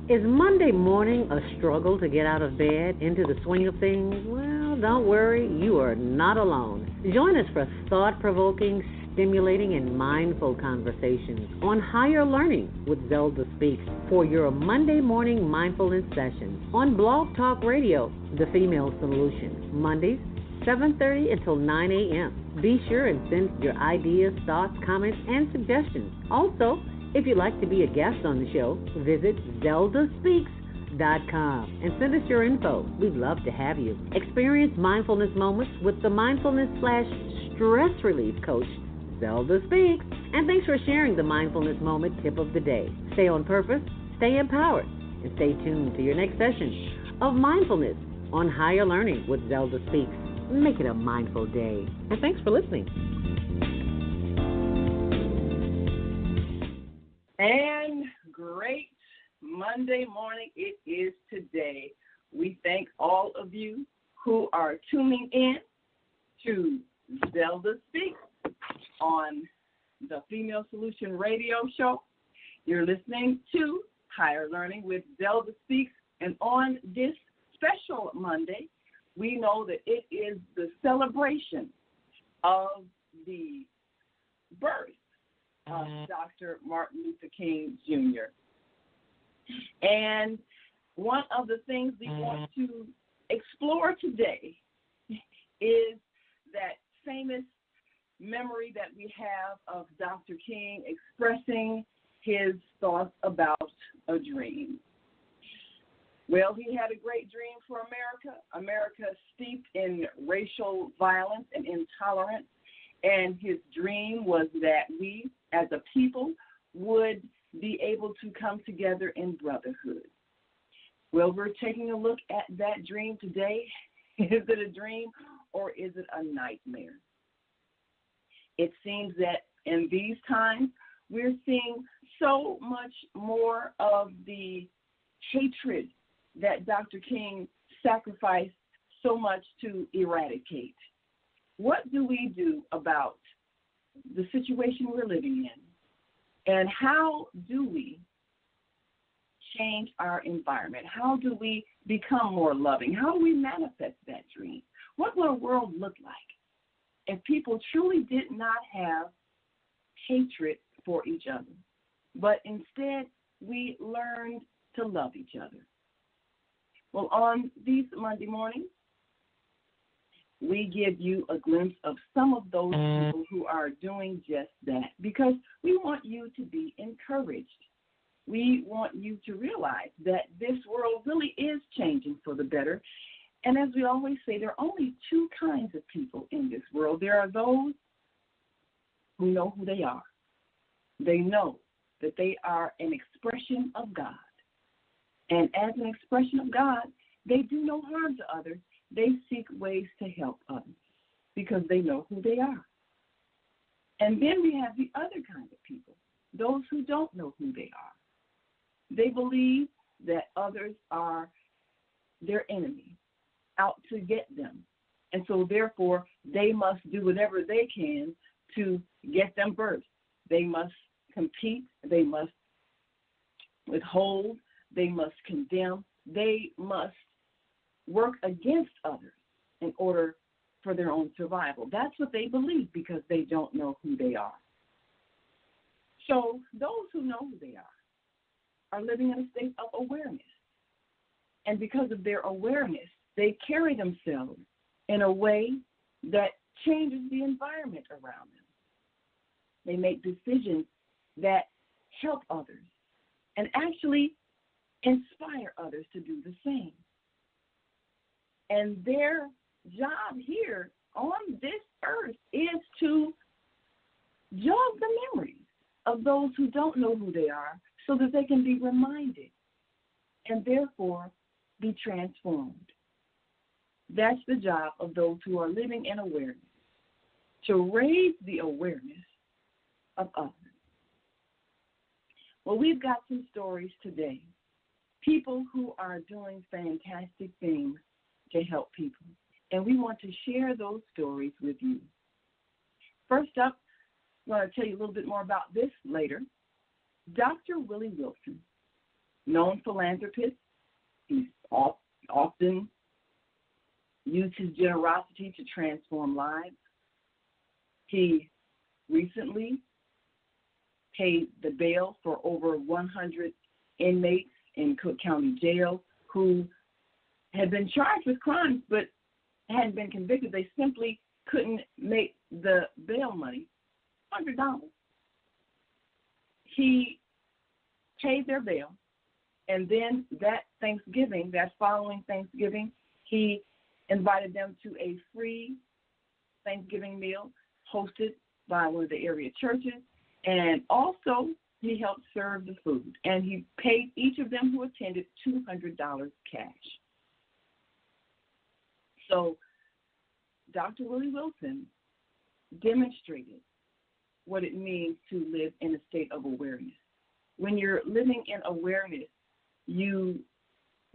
Is Monday morning a struggle to get out of bed into the swing of things? Well, don't worry, you are not alone. Join us for thought-provoking, stimulating, and mindful conversations on higher learning with ZeldaSpeaks for your Monday morning mindfulness sessions on Blog Talk Radio, The Female Solution, Mondays, 7:30 until 9 a.m. Be sure and send your ideas, thoughts, comments, and suggestions. Also, if you'd like to be a guest on the show, visit ZeldaSpeaks.com and send us your info. We'd love to have you. Experience mindfulness moments with the mindfulness/stress relief coach, Zelda Speaks. And thanks for sharing the mindfulness moment tip of the day. Stay on purpose, stay empowered, and stay tuned to your next session of mindfulness on higher learning with Zelda Speaks. Make it a mindful day. And thanks for listening. And great Monday morning it is today. We thank all of you who are tuning in to Zelda Speaks on the Female Solution radio show. You're listening to Higher Learning with Zelda Speaks, and on this special Monday, we know that it is the celebration of the birth of Dr. Martin Luther King Jr. And one of the things we want to explore today is that famous memory that we have of Dr. King expressing his thoughts about a dream. Well, he had a great dream for America steeped in racial violence and intolerance. And his dream was that we, as a people, would be able to come together in brotherhood. Well, we're taking a look at that dream today. Is it a dream or is it a nightmare? It seems that in these times, we're seeing so much more of the hatred that Dr. King sacrificed so much to eradicate. What do we do about the situation we're living in? And how do we change our environment? How do we become more loving? How do we manifest that dream? What would a world look like if people truly did not have hatred for each other, but instead we learned to love each other? Well, on these Monday mornings, we give you a glimpse of some of those people who are doing just that, because we want you to be encouraged. We want you to realize that this world really is changing for the better. And as we always say, there are only two kinds of people in this world. There are those who know who they are. They know that they are an expression of God. And as an expression of God, they do no harm to others. They seek ways to help others because they know who they are. And then we have the other kind of people, those who don't know who they are. They believe that others are their enemy, out to get them. And so therefore, they must do whatever they can to get them first. They must compete. They must withhold. They must condemn. They must work against others in order for their own survival. That's what they believe because they don't know who they are. So those who know who they are living in a state of awareness. And because of their awareness, they carry themselves in a way that changes the environment around them. They make decisions that help others and actually inspire others to do the same. And their job here on this earth is to jog the memories of those who don't know who they are so that they can be reminded and therefore be transformed. That's the job of those who are living in awareness, to raise the awareness of others. Well, we've got some stories today. People who are doing fantastic things to help people. And we want to share those stories with you. First up, I'm going to tell you a little bit more about this later. Dr. Willie Wilson known philanthropist. He's often used his generosity to transform lives. He recently paid the bail for over 100 inmates in Cook County Jail who had been charged with crimes but hadn't been convicted. They simply couldn't make the bail money, $100. He paid their bail, and then that following Thanksgiving, he invited them to a free Thanksgiving meal hosted by one of the area churches, and also he helped serve the food. And he paid each of them who attended $200 cash. So Dr. Willie Wilson demonstrated what it means to live in a state of awareness. When you're living in awareness, you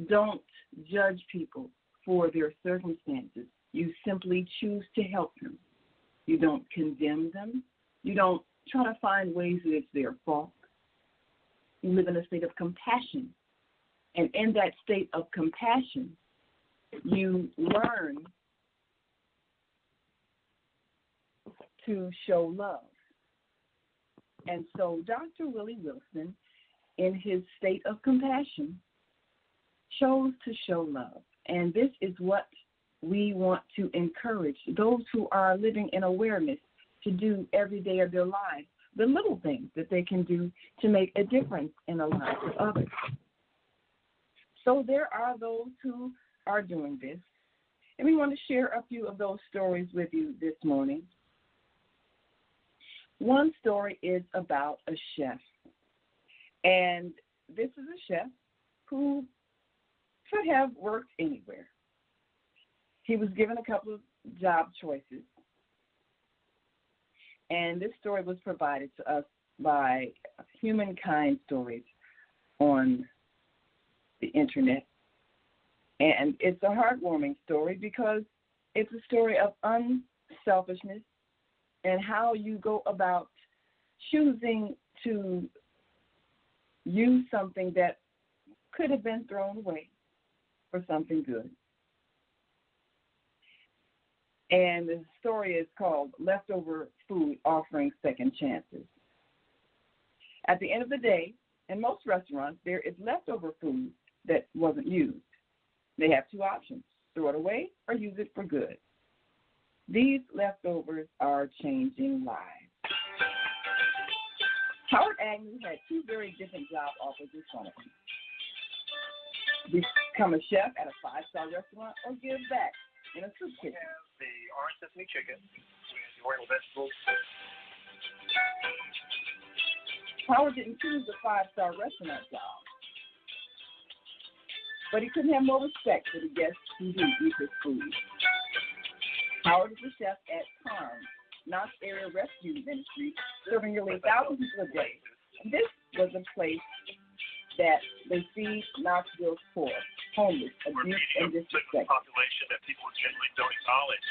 don't judge people for their circumstances. You simply choose to help them. You don't condemn them. You don't try to find ways that it's their fault. You live in a state of compassion. And in that state of compassion, you learn to show love. And so Dr. Willie Wilson, in his state of compassion, chose to show love. And this is what we want to encourage those who are living in awareness to do every day of their lives, the little things that they can do to make a difference in the lives of others. So there are those who are doing this, and we want to share a few of those stories with you this morning. One story is about a chef, and this is a chef who could have worked anywhere. He was given a couple of job choices, and this story was provided to us by Humankind Stories on the internet. And it's a heartwarming story because it's a story of unselfishness and how you go about choosing to use something that could have been thrown away for something good. And the story is called Leftover Food Offering Second Chances. At the end of the day, in most restaurants, there is leftover food that wasn't used. They have two options: throw it away or use it for good. These leftovers are changing lives. Howard Agnew had two very different job offers in front of him: become a chef at a 5-star restaurant or give back in a soup kitchen. The orange sesame chicken with the oriental vegetables. Howard didn't choose the 5-star restaurant job, but he couldn't have more respect for the guests who do eat his food. Howard is a chef at CARM, Knox Area Rescue Ministry, serving nearly 1,000 people a day. And this was a place that they feed Knoxville's poor, homeless, abused, and disrespected. Population that people generally don't acknowledge,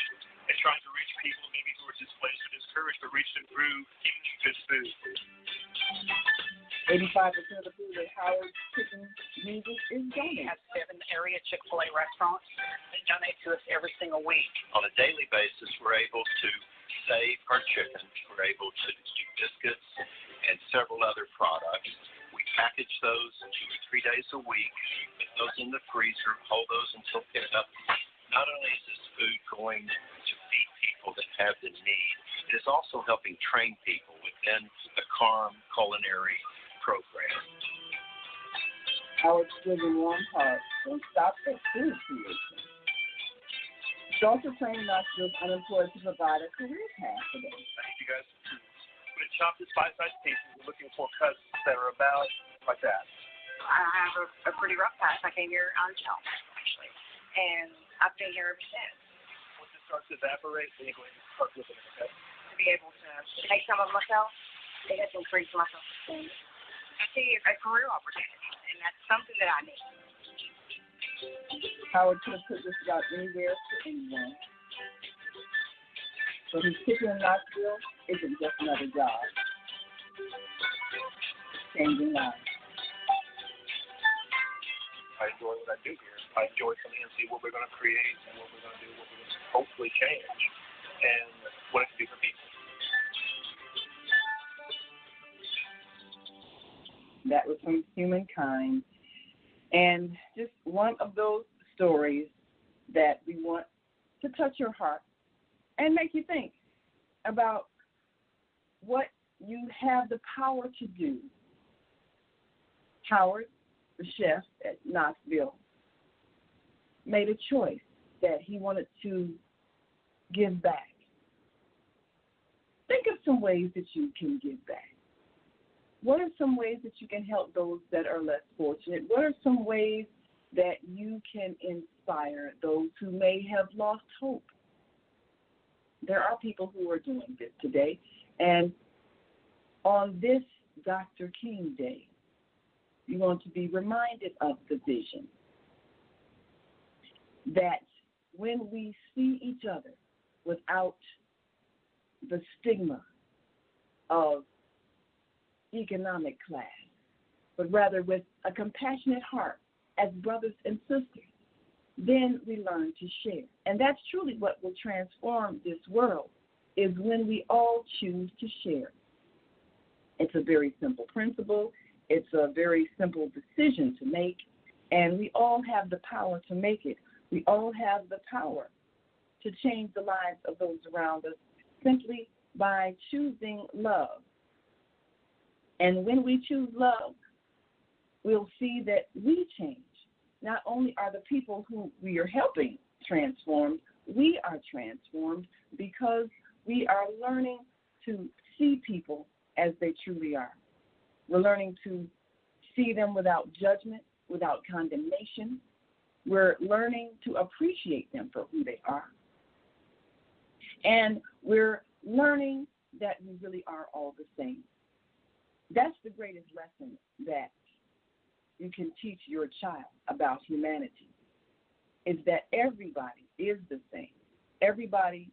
and trying to reach people maybe who are displaced or discouraged, but reach them through giving you good food. 85% of the food that Howard's Kitchen uses is donated. We have 7 area Chick-fil-A restaurants that donate to us every single week. On a daily basis, we're able to save our chicken. We're able to do biscuits and several other products. We package those 2 or 3 days a week, put those in the freezer, hold those until pickup. Not only is this food going to feed people that have the need, it is also helping train people within the CARM culinary program. Howard's good in warm heart and stop at food creation. It's also training Knoxville's unemployed to provide a career path for them. I need you guys to put it chopped as bite-sized pieces. We're looking for cuts that are about like that. I have a pretty rough patch. I came here on a shelf, actually, and I've been here ever since. Once it starts to evaporate, then you go ahead and start whipping it, okay? To be able to make some of myself, it has increased my self-esteem. I see a career opportunity, and that's something that I need. Howard could have put this about anywhere for anyone. But his kitchen in Knoxville isn't just another job. Changing lives. I do here. I enjoy coming and see what we're going to create and what we're going to do, what we're going to hopefully change, and what it can do for people. That was from Humankind. And just one of those stories that we want to touch your heart and make you think about what you have the power to do. Howard, the chef at Knoxville, made a choice that he wanted to give back. Think of some ways that you can give back. What are some ways that you can help those that are less fortunate? What are some ways that you can inspire those who may have lost hope? There are people who are doing this today. And on this Dr. King Day, you want to be reminded of the vision that when we see each other without the stigma of economic class, but rather with a compassionate heart as brothers and sisters, then we learn to share. And that's truly what will transform this world, is when we all choose to share. It's a very simple principle. It's a very simple decision to make, and we all have the power to make it. We all have the power to change the lives of those around us simply by choosing love. And when we choose love, we'll see that we change. Not only are the people who we are helping transformed, we are transformed because we are learning to see people as they truly are. We're learning to see them without judgment, without condemnation. We're learning to appreciate them for who they are. And we're learning that we really are all the same. That's the greatest lesson that you can teach your child about humanity, is that everybody is the same. Everybody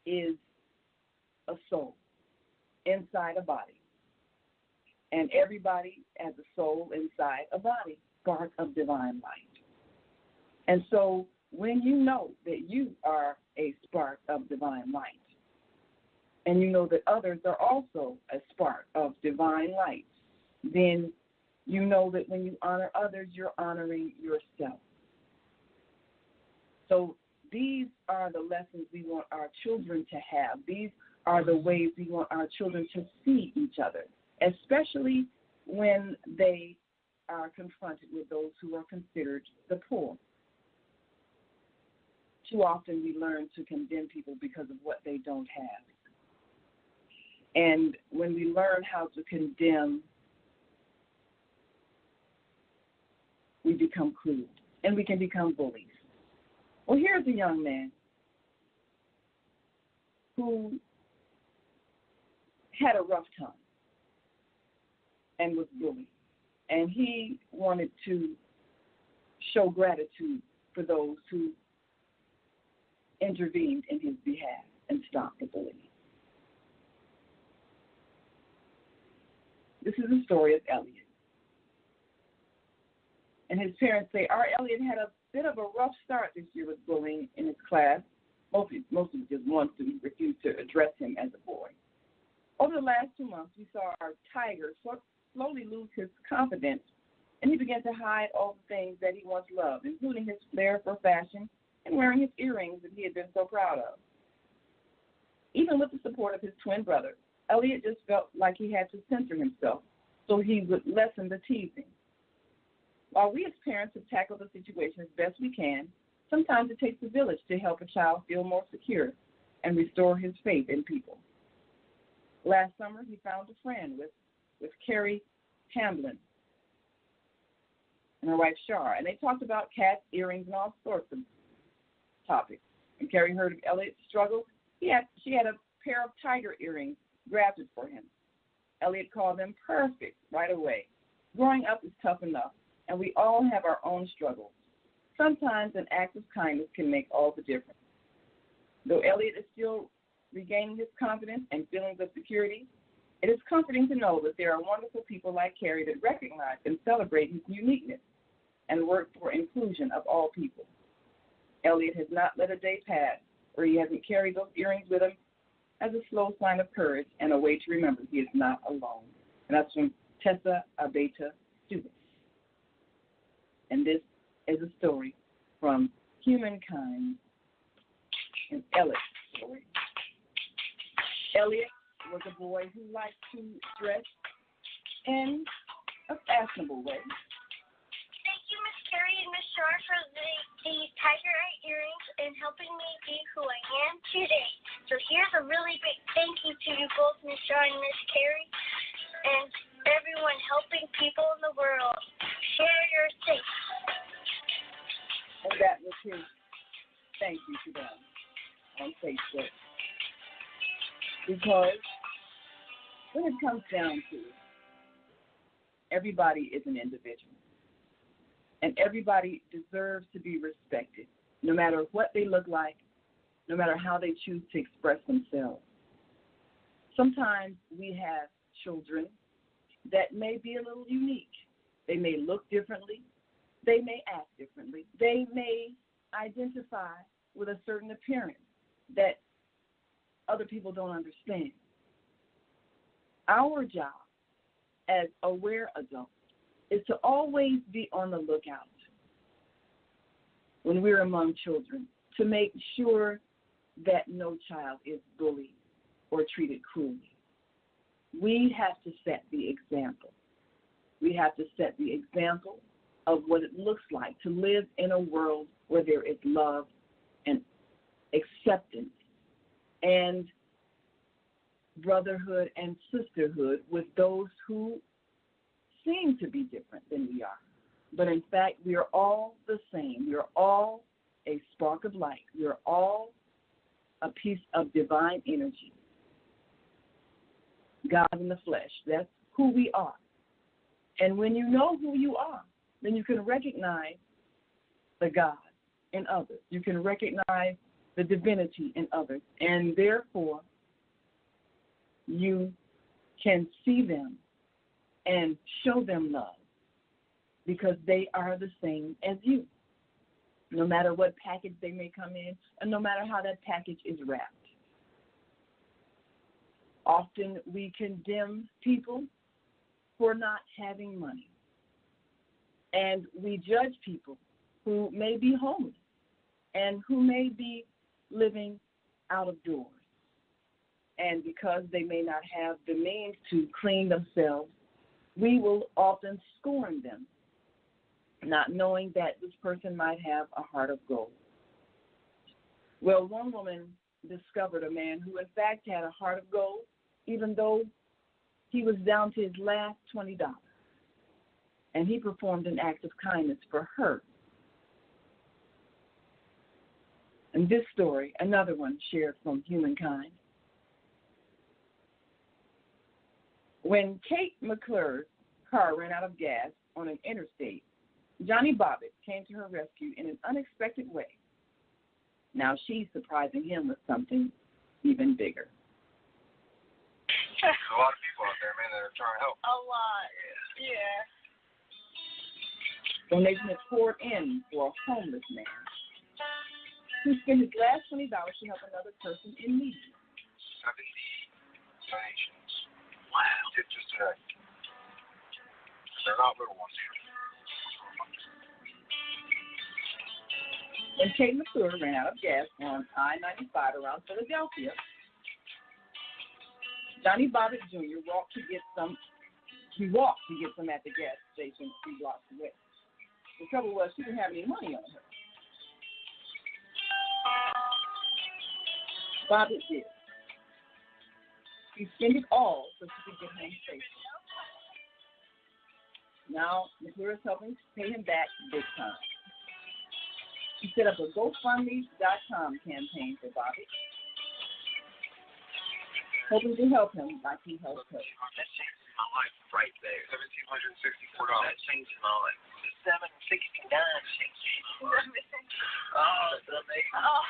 is a soul inside a body. And everybody has a soul inside a body, spark of divine light. And so when you know that you are a spark of divine light, and you know that others are also a spark of divine light, then you know that when you honor others, you're honoring yourself. So these are the lessons we want our children to have. These are the ways we want our children to see each other, especially when they are confronted with those who are considered the poor. Too often we learn to condemn people because of what they don't have. And when we learn how to condemn, we become cruel, and we can become bullies. Well, here's a young man who had a rough time and was bullied, and he wanted to show gratitude for those who intervened in his behalf and stopped the bullying. This is the story of Elliot. And his parents say, our Elliot had a bit of a rough start this year with bullying in his class, mostly because one student refused to address him as a boy. Over the last 2 months, we saw our tiger slowly lose his confidence, and he began to hide all the things that he once loved, including his flair for fashion and wearing his earrings that he had been so proud of. Even with the support of his twin brother, Elliot just felt like he had to censor himself so he would lessen the teasing. While we as parents have tackled the situation as best we can, sometimes it takes a village to help a child feel more secure and restore his faith in people. Last summer, he found a friend with Carrie Hamblin and her wife, Shar, and they talked about cats, earrings, and all sorts of topics. When Carrie heard of Elliot's struggle, she had a pair of tiger earrings drafted for him. Elliot called them perfect right away. Growing up is tough enough, and we all have our own struggles. Sometimes an act of kindness can make all the difference. Though Elliot is still regaining his confidence and feelings of security, It is comforting to know that there are wonderful people like Carrie that recognize and celebrate his uniqueness and work for inclusion of all people. Elliot has not let a day pass where he hasn't carried those earrings with him as a slow sign of courage and a way to remember he is not alone. And that's from Tessa Abeta Students. And this is a story from Humankind and Elliot's story. Elliot was a boy who liked to dress in a fashionable way. Thank you, Miss Carrie and Miss Shar, for these tiger eye earrings and helping me be who I am today. So here's a really big thank you to you both, Miss Shar and Miss Carrie, and everyone helping people in the world. Share your safe. And that was his thank you to them on Facebook. Because when it comes down to it, everybody is an individual. And everybody deserves to be respected, no matter what they look like, no matter how they choose to express themselves. Sometimes we have children that may be a little unique. They may look differently. They may act differently. They may identify with a certain appearance that other people don't understand. Our job as aware adults is to always be on the lookout when we're among children to make sure that no child is bullied or treated cruelly. We have to set the example. We have to set the example of what it looks like to live in a world where there is love and acceptance and brotherhood and sisterhood with those who seem to be different than we are. But in fact, we are all the same. We are all a spark of light. We are all a piece of divine energy. God in the flesh. That's who we are. And when you know who you are, then you can recognize the God in others. You can recognize the divinity in others. And therefore, you can see them and show them love because they are the same as you, no matter what package they may come in and no matter how that package is wrapped. Often we condemn people for not having money, and we judge people who may be homeless and who may be living out of doors. And because they may not have the means to clean themselves, we will often scorn them, not knowing that this person might have a heart of gold. Well, one woman discovered a man who in fact had a heart of gold, even though he was down to his last $20. And he performed an act of kindness for her. And this story, another one shared from Humankind. When Kate McClure's car ran out of gas on an interstate, Johnny Bobbitt came to her rescue in an unexpected way. Now she's surprising him with something even bigger. There's a lot of people out there, man, that are trying to help. A lot. Yeah. Donation is poured in for a homeless man who spent his last $20 to help another person in need. 70 donations. Wow. Just today. They're not little ones here. When Kate McClure ran out of gas on I-95 around Philadelphia, Johnny Bobbitt Jr. walked to get some at the gas station 3 blocks away. The trouble was she didn't have any money on her. Bobbitt did. He spent it all so she could get home safely. Now McClure is helping pay him back big time. He set up a GoFundMe.com campaign for Bobbitt, hoping to help him like he helped her. That changes my life right there. $1,764. That changed my life. $769 changed my life. Oh, that's amazing. Oh.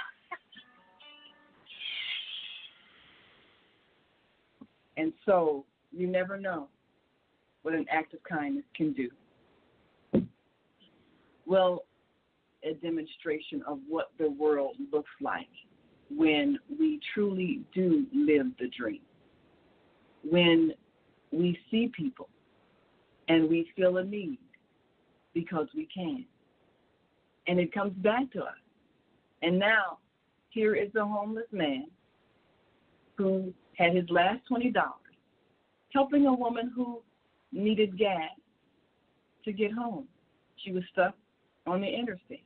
And so You never know what an act of kindness can do. Well, a demonstration of what the world looks like when we truly do live the dream. When we see people and we feel a need because we can. And it comes back to us. And now, here is a homeless man who had his last $20 helping a woman who needed gas to get home. She was stuck on the interstate.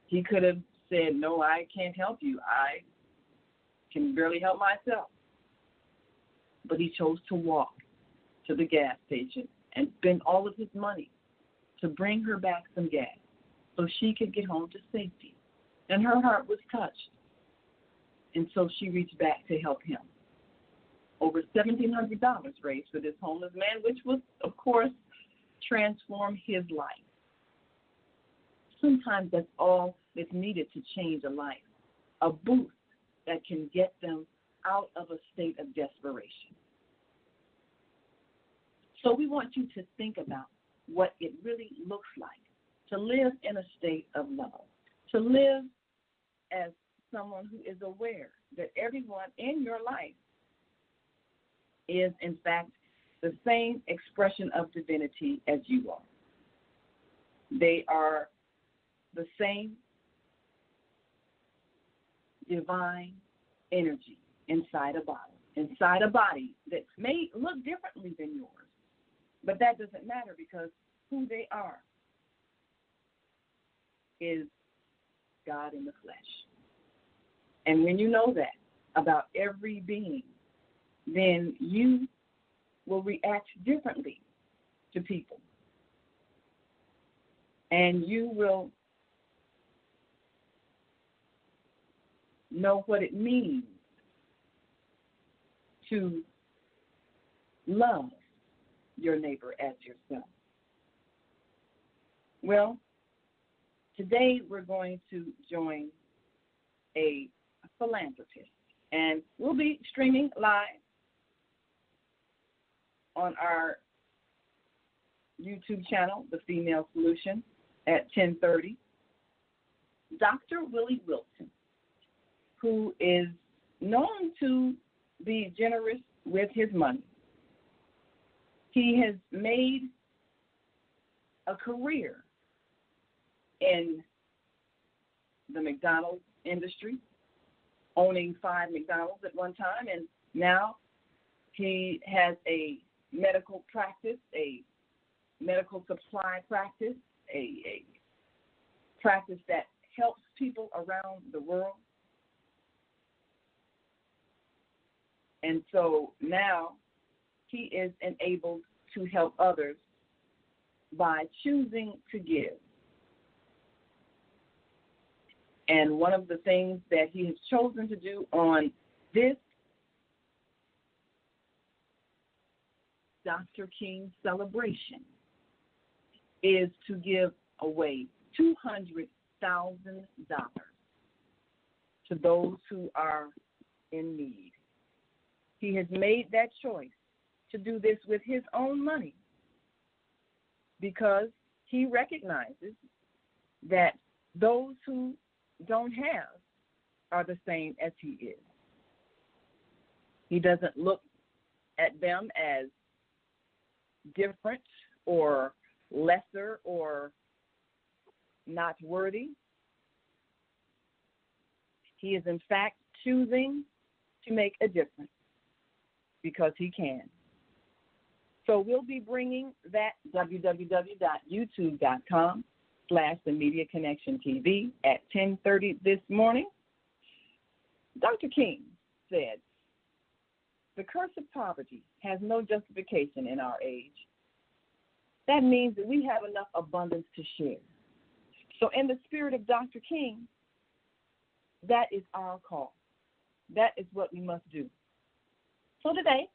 He could have said, no, I can't help you. I can barely help myself. But he chose to walk to the gas station and spend all of his money to bring her back some gas so she could get home to safety. And her heart was touched. And so she reached back to help him. Over $1,700 raised for this homeless man, which was, of course, transform his life. Sometimes that's all that's needed to change a life, a boost that can get them out of a state of desperation. So we want you to think about what it really looks like to live in a state of love, to live as someone who is aware that everyone in your life is, in fact, the same expression of divinity as you are. They are the same divine energy inside a body that may look differently than yours. But that doesn't matter because who they are is God in the flesh. And when you know that about every being, then you will react differently to people. And you will know what it means to love your neighbor as yourself. Well, today we're going to join a philanthropist, and we'll be streaming live on our YouTube channel, The Female Solution, at 10:30. Dr. Willie Wilson, who is known to be generous with his money. He has made a career in the McDonald's industry, owning 5 McDonald's at one time, and now he has a medical practice, a medical supply practice, a practice that helps people around the world. And so now he is enabled to help others by choosing to give. And one of the things that he has chosen to do on this Dr. King celebration is to give away $200,000 to those who are in need. He has made that choice to do this with his own money because he recognizes that those who don't have are the same as he is. He doesn't look at them as different or lesser or not worthy. He is, in fact, choosing to make a difference because he can. So we'll be bringing that www.youtube.com/TheMediaConnectionTV at 10:30 this morning. Dr. King said, the curse of poverty has no justification in our age. That means that we have enough abundance to share. So in the spirit of Dr. King, that is our call. That is what we must do. So today,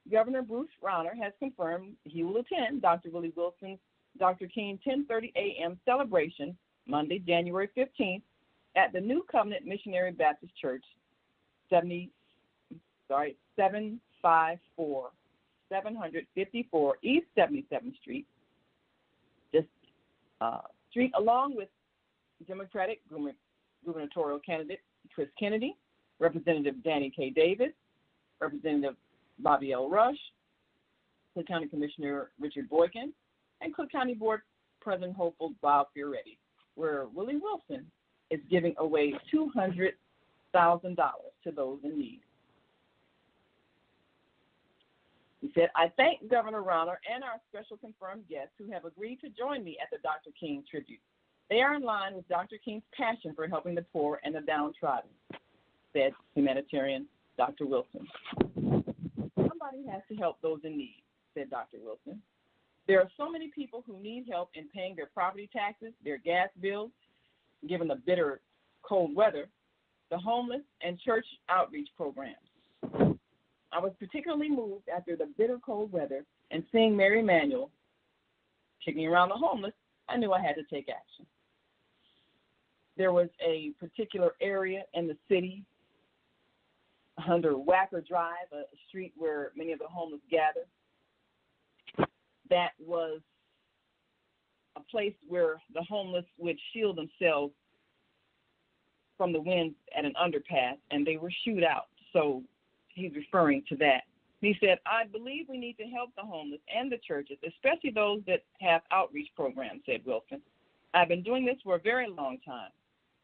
Governor Bruce Rauner has confirmed he will attend Dr. Willie Wilson's Dr. King 10:30 a.m. celebration Monday, January 15th at the New Covenant Missionary Baptist Church, 75 554 754 East 77th Street. This street, along with Democratic gubernatorial candidate Chris Kennedy, Representative Danny K. Davis, Representative Bobby L. Rush, Cook County Commissioner Richard Boykin, and Cook County Board President hopeful Bob Fioretti, where Willie Wilson is giving away $200,000 to those in need. He said, I thank Governor Rauner and our special confirmed guests who have agreed to join me at the Dr. King tribute. They are in line with Dr. King's passion for helping the poor and the downtrodden, said humanitarian Dr. Wilson. Somebody has to help those in need, said Dr. Wilson. There are so many people who need help in paying their property taxes, their gas bills, given the bitter cold weather, the homeless, and church outreach programs. I was particularly moved after the bitter cold weather and seeing Mary Emanuel kicking around the homeless. I knew I had to take action. There was a particular area in the city under Wacker Drive, a street where many of the homeless gather, that was a place where the homeless would shield themselves from the wind at an underpass, and they were shooed out. So he's referring to that. He said, I believe we need to help the homeless and the churches, especially those that have outreach programs, said Wilson. I've been doing this for a very long time.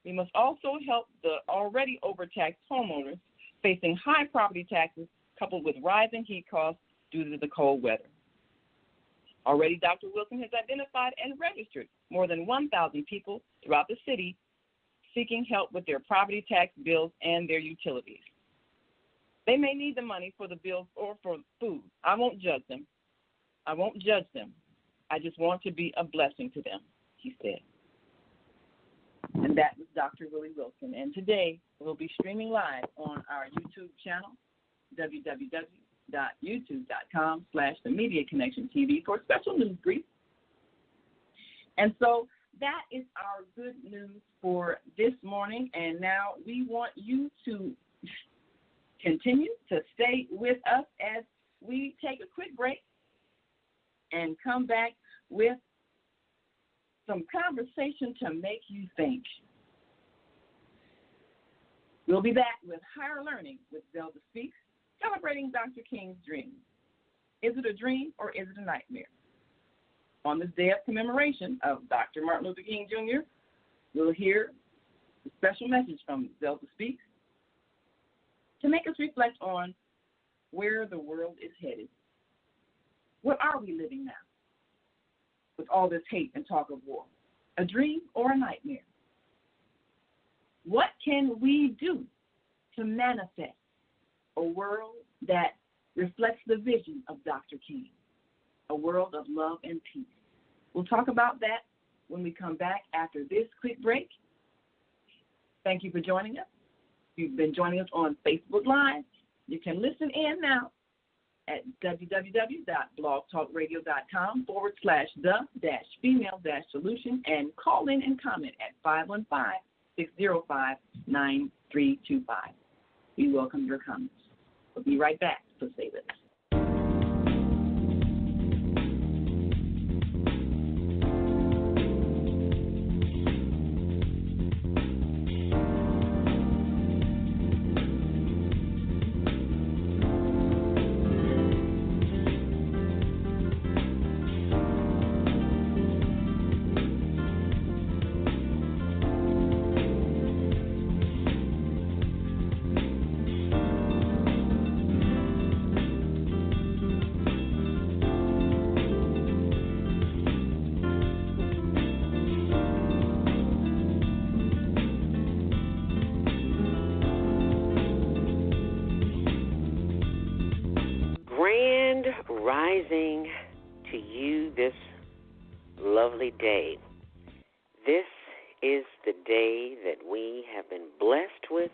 We must also help the already overtaxed homeowners facing high property taxes coupled with rising heat costs due to the cold weather. Already, Dr. Wilson has identified and registered more than 1,000 people throughout the city seeking help with their property tax bills and their utilities. They may need the money for the bills or for food. I won't judge them. I just want to be a blessing to them, he said. And that was Dr. Willie Wilson. And today we'll be streaming live on our YouTube channel, www.youtube.com/The Media Connection TV for a special news brief. And so that is our good news for this morning. And now we want you to continue to stay with us as we take a quick break and come back with some conversation to make you think. We'll be back with Higher Learning with ZeldaSpeaks, celebrating Dr. King's dream. Is it a dream or is it a nightmare? On this day of commemoration of Dr. Martin Luther King Jr., we'll hear a special message from ZeldaSpeaks to make us reflect on where the world is headed. What are we living now with all this hate and talk of war? A dream or a nightmare? What can we do to manifest a world that reflects the vision of Dr. King, a world of love and peace? We'll talk about that when we come back after this quick break. Thank you for joining us. You've been joining us on Facebook Live. You can listen in now at www.blogtalkradio.com/the-female-solution and call in and comment at 515-605-9325. We welcome your comments. We'll be right back, so stay with us. Rising to you this lovely day. This is the day that we have been blessed with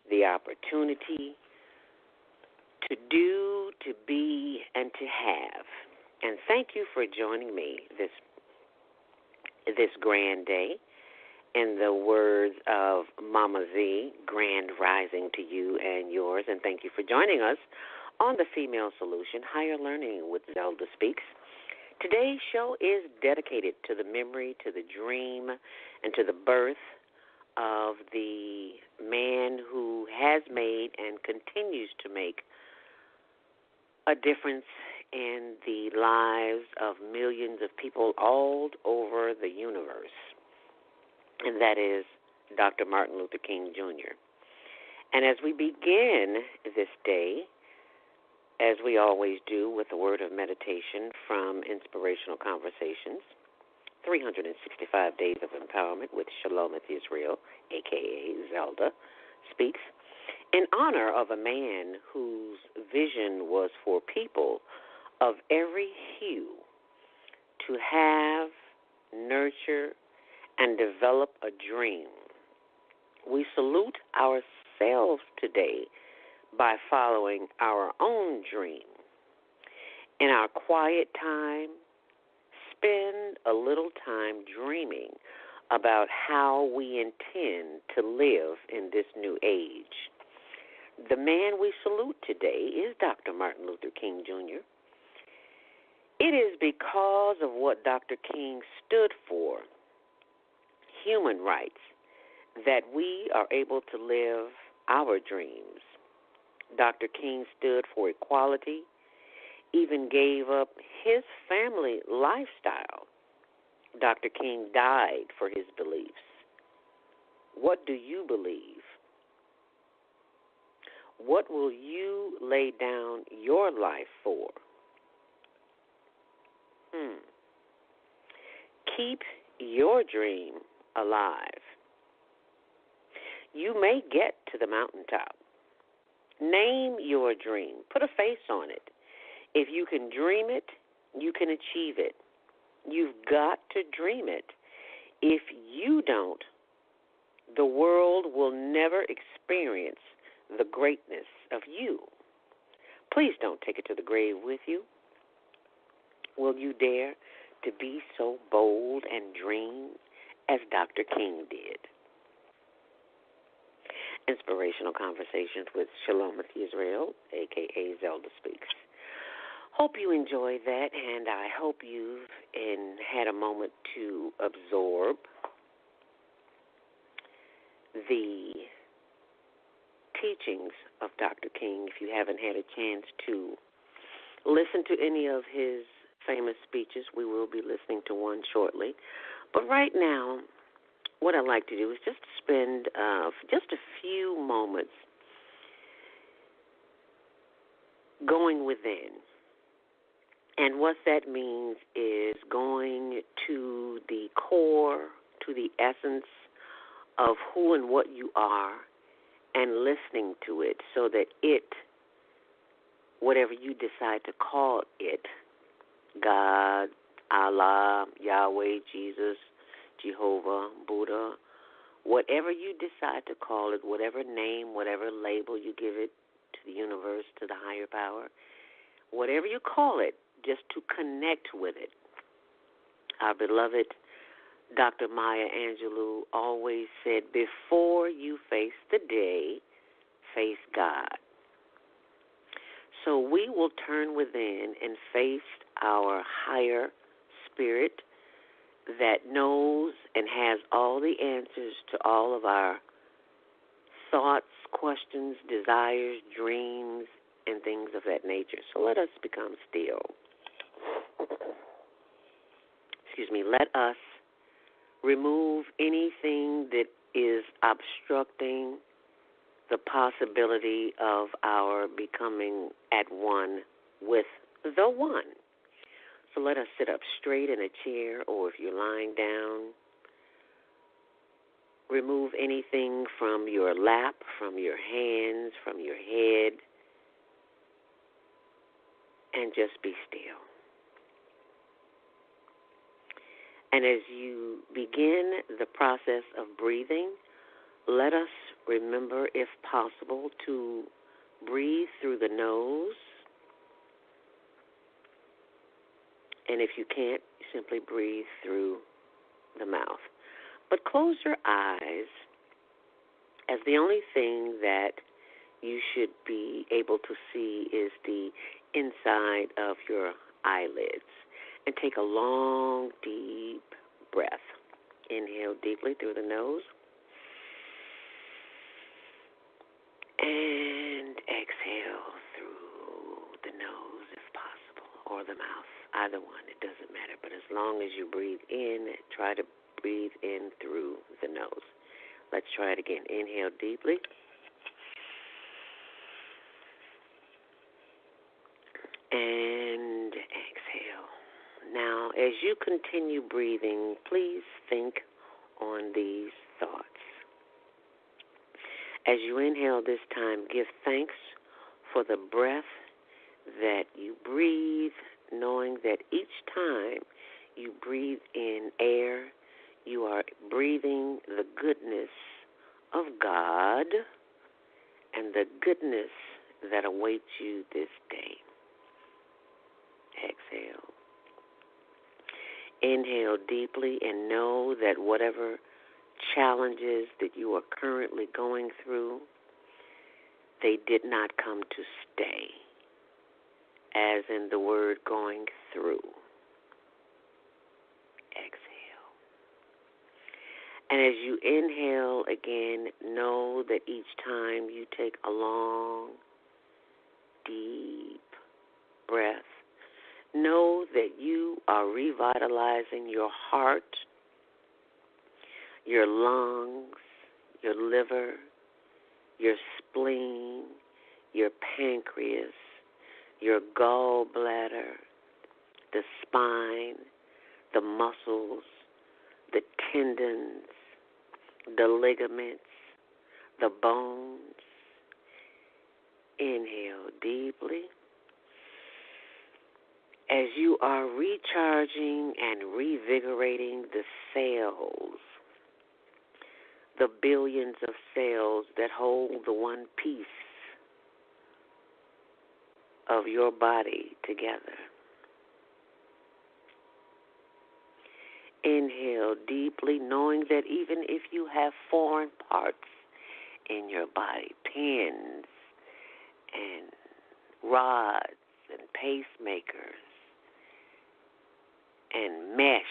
the opportunity to do, to be, and to have. And thank you for joining me this grand day. In the words of Mama Z, grand rising to you and yours. And thank you for joining us on the Female Solution, Higher Learning with ZeldaSpeaks. Today's show is dedicated to the memory, to the dream, and to the birth of the man who has made and continues to make a difference in the lives of millions of people all over the universe, and that is Dr. Martin Luther King, Jr. And as we begin this day, as we always do, with a word of meditation from Inspirational Conversations, 365 Days of Empowerment with Shalom Israel, a.k.a. Zelda Speaks, in honor of a man whose vision was for people of every hue to have, nurture, and develop a dream. We salute ourselves today by following our own dream. In our quiet time, spend a little time dreaming about how we intend to live in this new age. The man we salute today is Dr. Martin Luther King, Jr. It is because of what Dr. King stood for, human rights, that we are able to live our dreams. Dr. King stood for equality, even gave up his family lifestyle. Dr. King died for his beliefs. What do you believe? What will you lay down your life for? Keep your dream alive. You may get to the mountaintop. Name your dream. Put a face on it. If you can dream it, you can achieve it. You've got to dream it. If you don't, the world will never experience the greatness of you. Please don't take it to the grave with you. Will you dare to be so bold and dream as Dr. King did? Inspirational Conversations with Shalom Israel, a.k.a. Zelda Speaks. Hope you enjoyed that, and I hope you've had a moment to absorb the teachings of Dr. King. If you haven't had a chance to listen to any of his famous speeches, we will be listening to one shortly. But right now, what I'd like to do is just spend just a few moments going within. And what that means is going to the core, to the essence of who and what you are, and listening to it so that it, whatever you decide to call it, God, Allah, Yahweh, Jesus, Jehovah, Buddha, whatever you decide to call it, whatever name, whatever label you give it to the universe, to the higher power, whatever you call it, just to connect with it. Our beloved Dr. Maya Angelou always said, before you face the day, face God. So we will turn within and face our higher spirit that knows and has all the answers to all of our thoughts, questions, desires, dreams, and things of that nature. So let us become still. Let us remove anything that is obstructing the possibility of our becoming at one with the one. So let us sit up straight in a chair, or if you're lying down, remove anything from your lap, from your hands, from your head, and just be still. And as you begin the process of breathing, let us remember, if possible, to breathe through the nose. And if you can't, simply breathe through the mouth. But close your eyes, as the only thing that you should be able to see is the inside of your eyelids. And take a long, deep breath. Inhale deeply through the nose. And exhale through the nose if possible, or the mouth. Either one, it doesn't matter. But as long as you breathe in, try to breathe in through the nose. Let's try it again. Inhale deeply. And exhale. Now, as you continue breathing, please think on these thoughts. As you inhale this time, give thanks for the breath that you breathe, knowing that each time you breathe in air, you are breathing the goodness of God and the goodness that awaits you this day. Exhale. Inhale deeply and know that whatever challenges that you are currently going through, they did not come to stay, as in the word going through. Exhale. And as you inhale again, know that each time you take a long, deep breath, know that you are revitalizing your heart, your lungs, your liver, your spleen, your pancreas, your gallbladder, the spine, the muscles, the tendons, the ligaments, the bones. Inhale deeply. As you are recharging and revigorating the cells, the billions of cells that hold the one piece of your body together. Inhale deeply, knowing that even if you have foreign parts in your body, pins and rods and pacemakers and mesh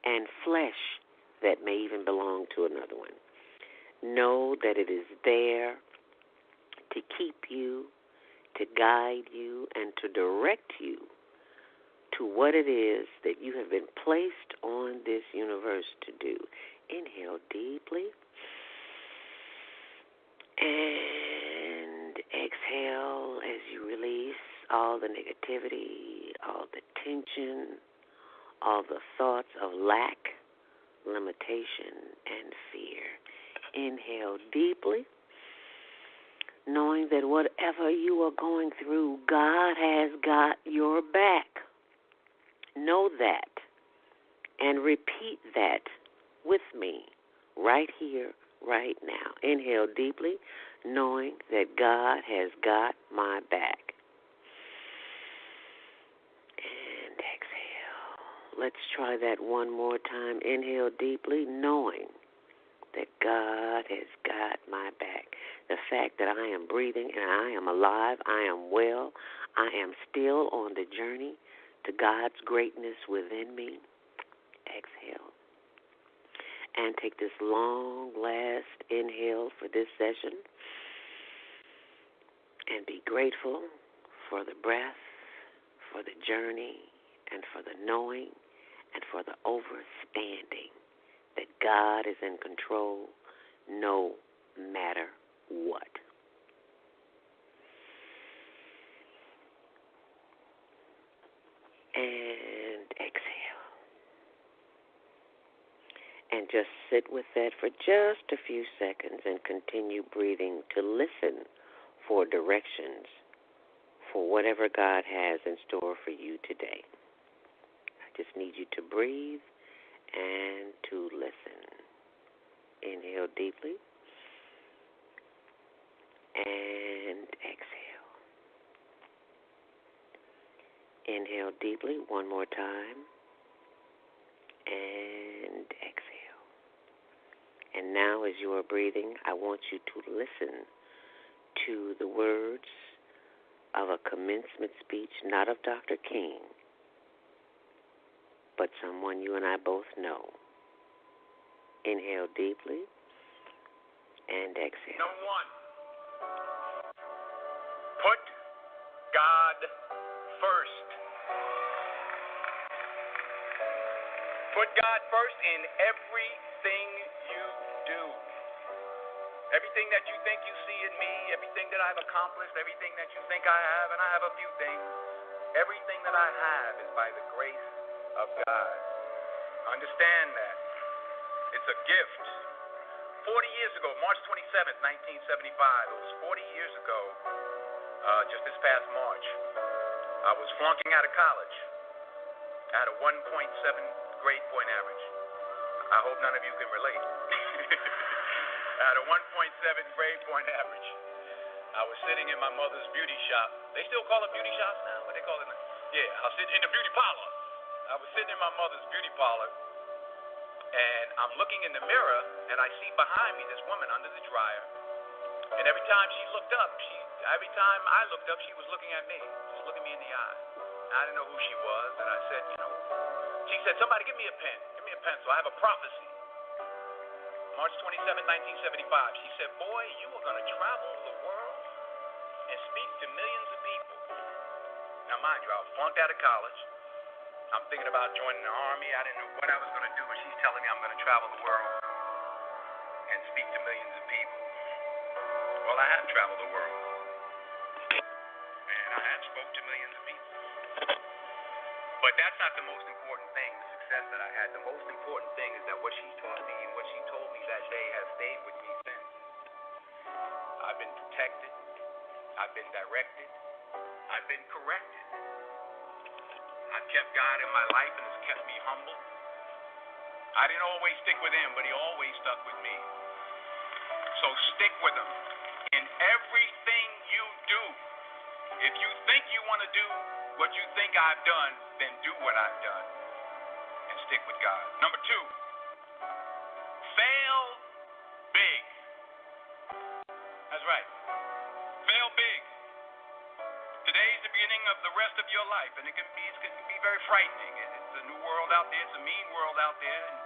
and flesh that may even belong to another one, know that it is there to keep you, to guide you, and to direct you to what it is that you have been placed on this universe to do. Inhale deeply and exhale as you release all the negativity, all the tension, all the thoughts of lack, limitation, and fear. Inhale deeply, knowing that whatever you are going through, God has got your back. Know that and repeat that with me right here, right now. Inhale deeply, knowing that God has got my back. And exhale. Let's try that one more time. Inhale deeply, knowing that God has got my back. The fact that I am breathing and I am alive, I am well, I am still on the journey to God's greatness within me. Exhale. And take this long last inhale for this session. And be grateful for the breath, for the journey, and for the knowing, and for the overstanding that God is in control no matter what. And exhale. And just sit with that for just a few seconds and continue breathing to listen for directions for whatever God has in store for you today. I just need you to breathe and to listen. Inhale deeply and exhale. Inhale deeply one more time and exhale. And now, as you are breathing, I want you to listen to the words of a commencement speech, not of Dr. King, but someone you and I both know. Inhale deeply and exhale. Number one, put God first. Put God first in everything you do. Everything that you think you see in me, everything that I've accomplished, everything that you think I have, and I have a few things, everything that I have is by the grace of God. Understand that. It's a gift. 40 years ago, March 27th, 1975, it was 40 years ago, just this past March, I was flunking out of college. I had a 1.7 grade point average. I hope none of you can relate. I had a 1.7 grade point average. I was sitting in my mother's beauty shop. They still call it beauty shops now? What they call it now? Yeah, I was sitting in the beauty parlor. I was sitting in my mother's beauty parlor, and I'm looking in the mirror, and I see behind me this woman under the dryer. And every time she looked up, every time I looked up, she was looking at me, just looking me in the eye. I didn't know who she was, and I said, she said, somebody give me a pen. Give me a pencil. I have a prophecy. March 27, 1975. She said, boy, you are going to travel the world and speak to millions of people. Now, mind you, I was flunked out of college. I'm thinking about joining the Army. I didn't know what I was going to do, but she's telling me I'm going to travel the world and speak to millions of people. Well, I have traveled the world, and I have spoke to millions of people. But that's not the most important thing, the success that I had. The most important thing is that what she taught me and what she told me that day has stayed with me since. I've been protected. I've been directed. I've been corrected. I've kept God in my life, and it's kept me humble. I didn't always stick with him, but he always stuck with me. So stick with him in everything you do. If you think you want to do what you think I've done, then do what I've done and stick with God. Number two, fail big. That's right. Fail big. Today's the beginning of the rest of your life, and it can be very frightening. It's a new world out there. It's a mean world out there, and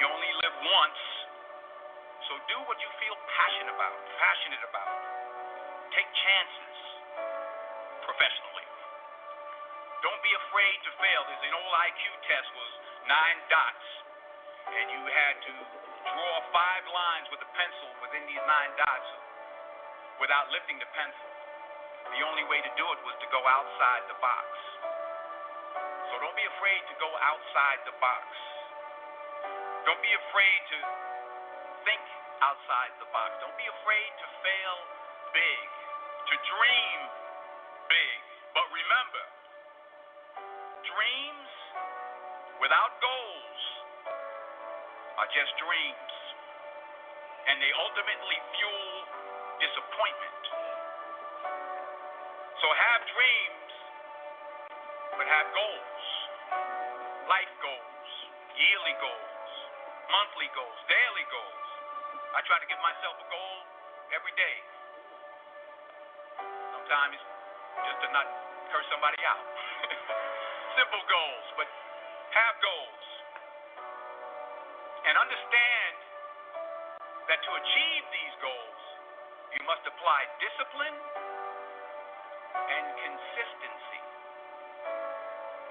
you only live once. So do what you feel passionate about. Take chances professionally. Don't be afraid to fail. There's an old IQ test was 9 dots, and you had to draw 5 lines with a pencil within these 9 dots without lifting the pencil. The only way to do it was to go outside the box. So don't be afraid to go outside the box. Don't be afraid to think outside the box. Don't be afraid to fail big, to dream big. But remember, dreams without goals are just dreams, and they ultimately fuel disappointment. So have dreams, but have goals, life goals, yearly goals, monthly goals, daily goals. I try to give myself a goal every day. Sometimes just to not curse somebody out. Simple goals, but have goals. And understand that to achieve these goals, you must apply discipline and consistency.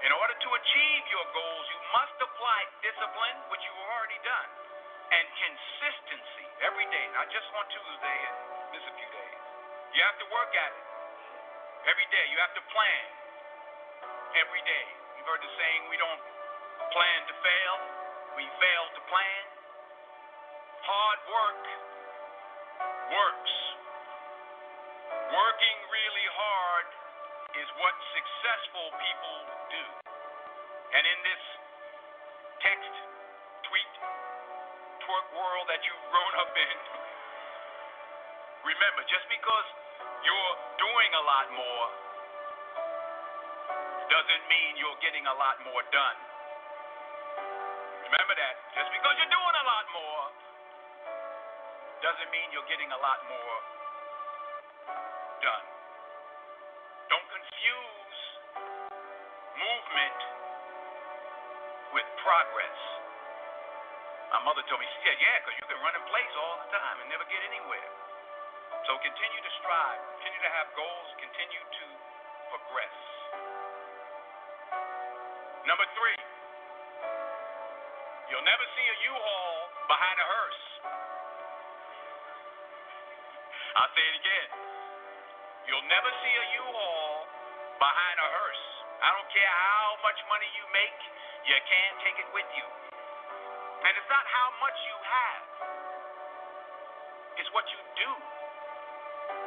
In order to achieve your goals, you must apply discipline, which you've already done, and consistency every day, not just on Tuesday and miss a few days. You have to work at it every day. You have to plan every day. You've heard the saying, we don't plan to fail, we fail to plan. Hard work works. Working really hard is what successful people do. And in this text, tweet, twerk world that you've grown up in, remember, just because you're doing a lot more doesn't mean you're getting a lot more done. Remember that. Just because you're doing a lot more doesn't mean you're getting a lot more done. Don't confuse movement with progress. My mother told me, she said, yeah, because you can run in place all the time and never get anywhere. So continue to strive, continue to have goals, continue to progress. Number 3, you'll never see a U-Haul behind a hearse. I'll say it again. You'll never see a U-Haul behind a hearse. I don't care how much money you make, you can't take it with you. And it's not how much you have. It's what you do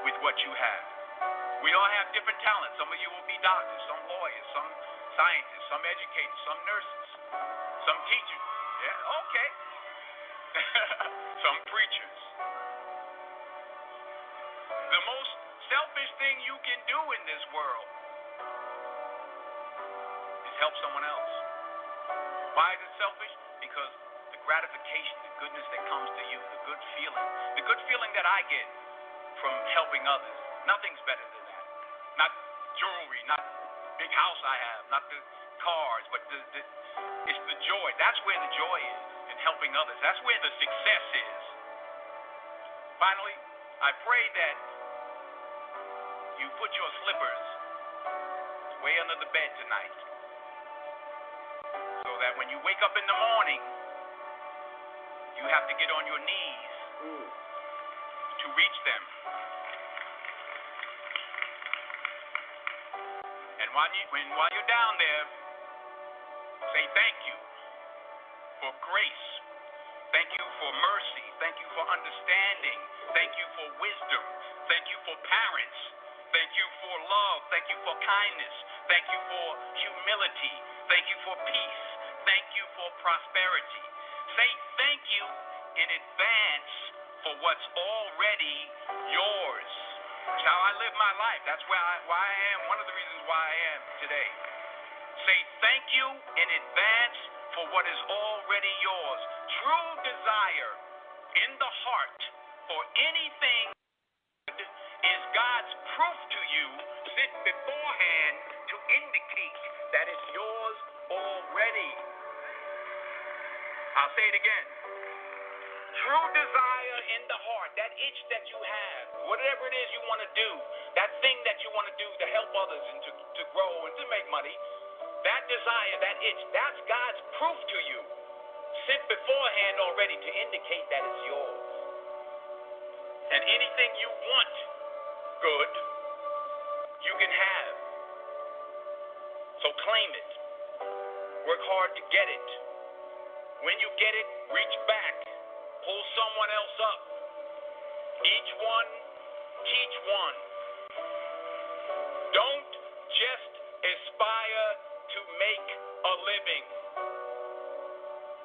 with what you have. We all have different talents. Some of you will be doctors, some lawyers, some scientists, some educators, some nurses, some teachers. Yeah, okay. Some preachers. The most selfish thing you can do in this world is help someone else. Why is it selfish? Because the gratification, the goodness that comes to you, the good feeling that I get from helping others, nothing's better than that. Not jewelry, not big house I have, not the cars, but it's the joy. That's where the joy is in helping others. That's where the success is. Finally, I pray that you put your slippers way under the bed tonight so that when you wake up in the morning, you have to get on your knees to reach them. And while you're down there, say thank you for grace. Thank you for mercy. Thank you for understanding. Thank you for wisdom. Thank you for parents. Thank you for love. Thank you for kindness. Thank you for humility. Thank you for peace. Thank you for prosperity. Say thank you in advance for what's already yours. That's how I live my life. That's why I am. One of the reasons why I am today. Say thank you in advance for what is already yours. True desire in the heart for anything is God's proof to you sent beforehand to indicate that it's yours already. I'll say it again. True desire in the heart, that itch that you have, whatever it is you want to do, that thing that you want to do to help others and to grow and to make money, that desire, that itch, that's God's proof to you, sent beforehand already to indicate that it's yours. And anything you want good, you can have. So claim it. Work hard to get it. When you get it, reach back. Pull someone else up. Each one, teach one. Don't just aspire to make a living.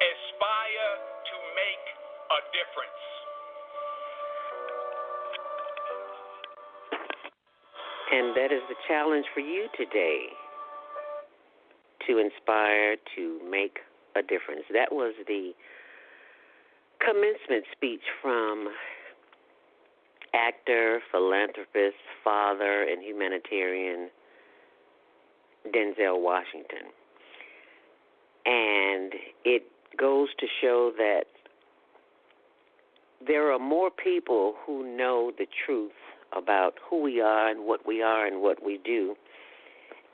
Aspire to make a difference. And that is the challenge for you today, to inspire to make a difference. That was the commencement speech from actor, philanthropist, father, and humanitarian Denzel Washington. And it goes to show that there are more people who know the truth about who we are and what we do,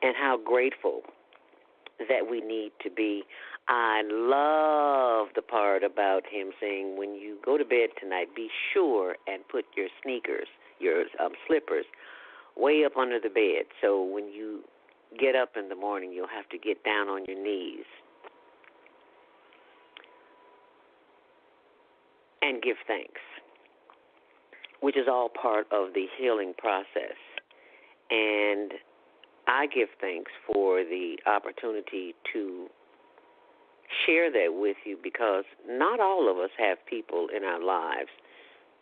and how grateful that we need to be. I love the part about him saying, when you go to bed tonight, be sure and put your sneakers, your slippers, way up under the bed. So when you get up in the morning, you'll have to get down on your knees and give thanks, which is all part of the healing process. And I give thanks for the opportunity to share that with you, because not all of us have people in our lives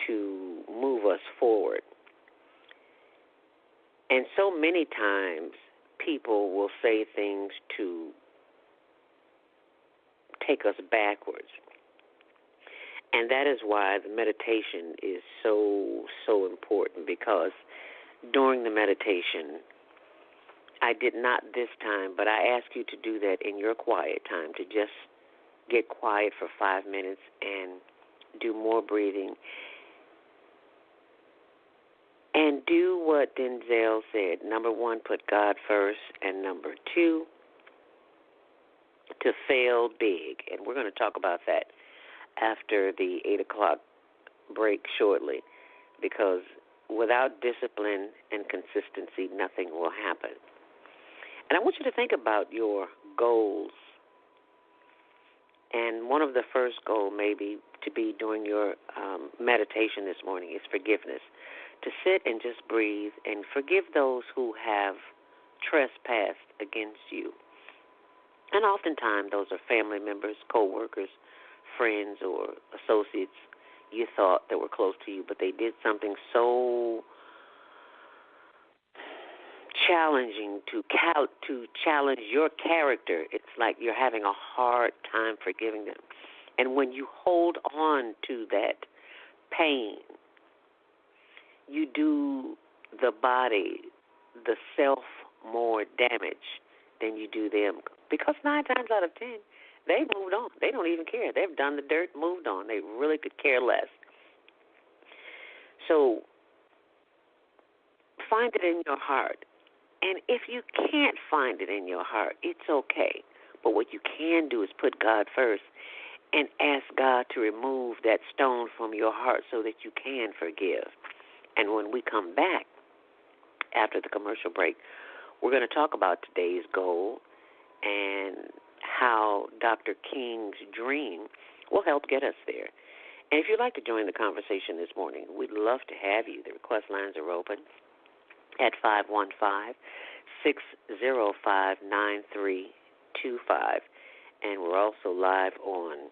to move us forward. And so many times people will say things to take us backwards. And that is why the meditation is so, so important, because during the meditation, I did not this time, but I ask you to do that in your quiet time, to just get quiet for 5 minutes and do more breathing. And do what Denzel said. Number 1, put God first. And number 2, to fail big. And we're going to talk about that after the 8 o'clock break shortly, because without discipline and consistency, nothing will happen. And I want you to think about your goals. And one of the first goals maybe to be during your meditation this morning is forgiveness. To sit and just breathe and forgive those who have trespassed against you. And oftentimes those are family members, co-workers, friends, or associates you thought that were close to you, but they did something so challenging to challenge your character. It's like you're having a hard time forgiving them. And when you hold on to that pain, you do the body, the self, more damage than you do them. Because 9 times out of 10, they moved on. They don't even care. They've done the dirt, moved on. They really could care less. So find it in your heart. And if you can't find it in your heart, it's okay. But what you can do is put God first and ask God to remove that stone from your heart so that you can forgive. And when we come back after the commercial break, we're going to talk about today's goal and how Dr. King's dream will help get us there. And if you'd like to join the conversation this morning, we'd love to have you. The request lines are open at 515-605-9325. And we're also live on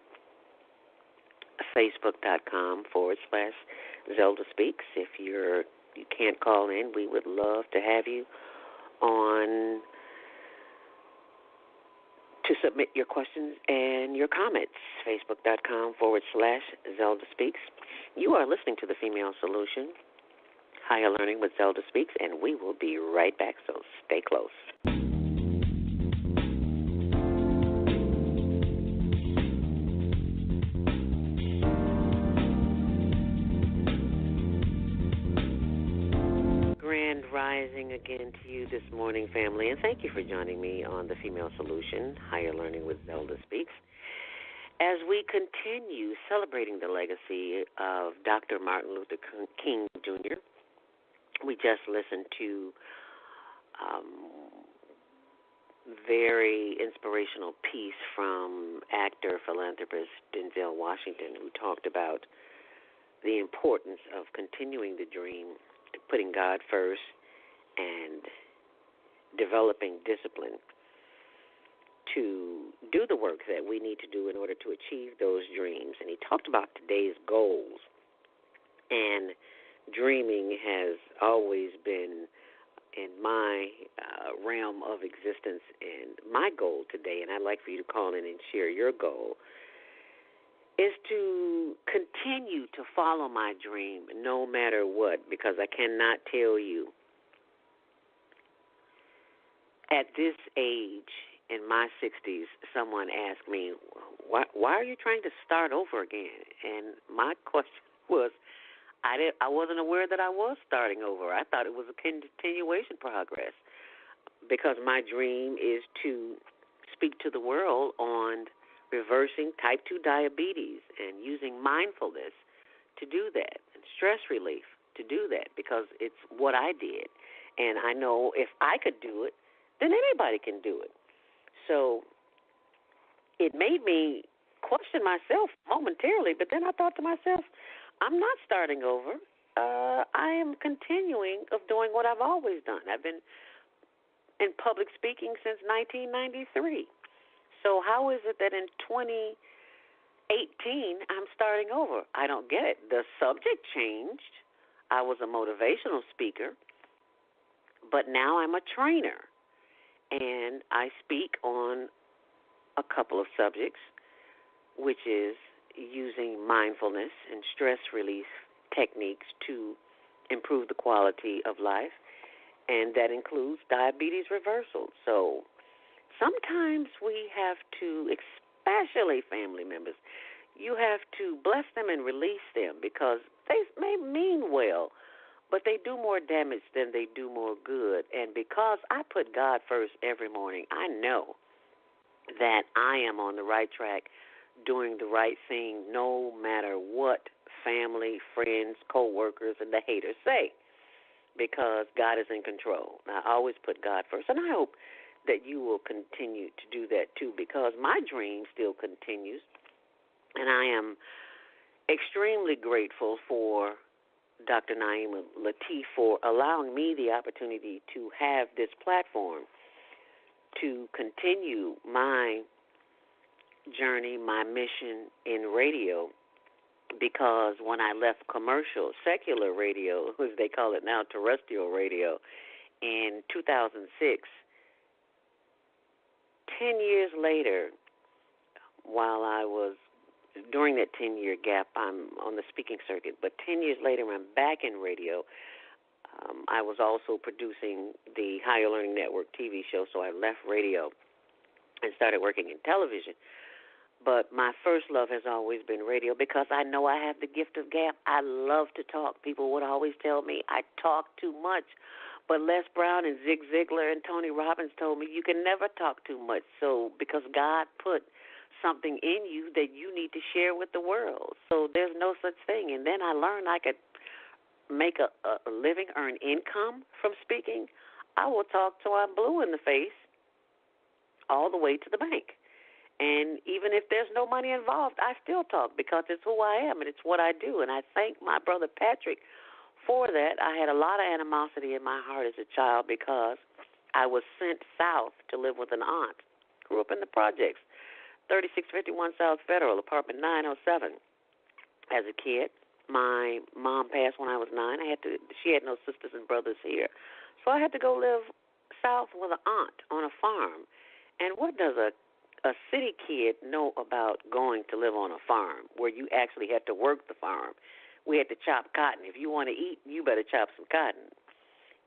Facebook.com/ZeldaSpeaks. If you can't call in, we would love to have you on to submit your questions and your comments. Facebook.com/ZeldaSpeaks. You are listening to The Female Solution, Higher Learning with Zelda Speaks, and we will be right back, so stay close. Grand rising again to you this morning, family, and thank you for joining me on The Female Solution, Higher Learning with Zelda Speaks. As we continue celebrating the legacy of Dr. Martin Luther King Jr., we just listened to very inspirational piece from actor, philanthropist Denzel Washington, who talked about the importance of continuing the dream, putting God first, and developing discipline to do the work that we need to do in order to achieve those dreams. And he talked about today's goals. And dreaming has always been in my realm of existence. And my goal today, and I'd like for you to call in and share your goal, is to continue to follow my dream no matter what, because I cannot tell you at this age, in my 60s, someone asked me, why are you trying to start over again? And my question was, I wasn't aware that I was starting over. I thought it was a continuation progress, because my dream is to speak to the world on reversing type 2 diabetes and using mindfulness to do that, and stress relief to do that, because it's what I did. And I know if I could do it, then anybody can do it. So it made me question myself momentarily, but then I thought to myself, I'm not starting over. I am continuing of doing what I've always done. I've been in public speaking since 1993. So how is it that in 2018 I'm starting over? I don't get it. The subject changed. I was a motivational speaker, but now I'm a trainer. And I speak on a couple of subjects, which is using mindfulness and stress release techniques to improve the quality of life, and that includes diabetes reversal. So sometimes we have to, especially family members, you have to bless them and release them because they may mean well, but they do more damage than they do more good. And because I put God first every morning, I know that I am on the right track doing the right thing no matter what family, friends, co-workers, and the haters say, because God is in control. I always put God first, and I hope that you will continue to do that too, because my dream still continues, and I am extremely grateful for Dr. Naima Latif for allowing me the opportunity to have this platform to continue my journey, my mission in radio, because when I left commercial, secular radio, as they call it now, terrestrial radio, in 2006, 10 years later, while I was, during that 10-year gap, I'm on the speaking circuit, but 10 years later, I'm back in radio. I was also producing the Higher Learning Network TV show, so I left radio and started working in television. But my first love has always been radio because I know I have the gift of gab. I love to talk. People would always tell me I talk too much. But Les Brown and Zig Ziglar and Tony Robbins told me you can never talk too much. So because God put something in you that you need to share with the world. So there's no such thing. And then I learned I could make a living, earn income from speaking. I will talk till I'm blue in the face all the way to the bank. And even if there's no money involved, I still talk because it's who I am and it's what I do. And I thank my brother Patrick for that. I had a lot of animosity in my heart as a child because I was sent south to live with an aunt. Grew up in the projects, 3651 South Federal, apartment 907. As a kid, my mom passed when I was 9. She had no sisters and brothers here. So I had to go live south with an aunt on a farm. And what does a city kid know about going to live on a farm where you actually have to work the farm? We had to chop cotton. If you want to eat, you better chop some cotton.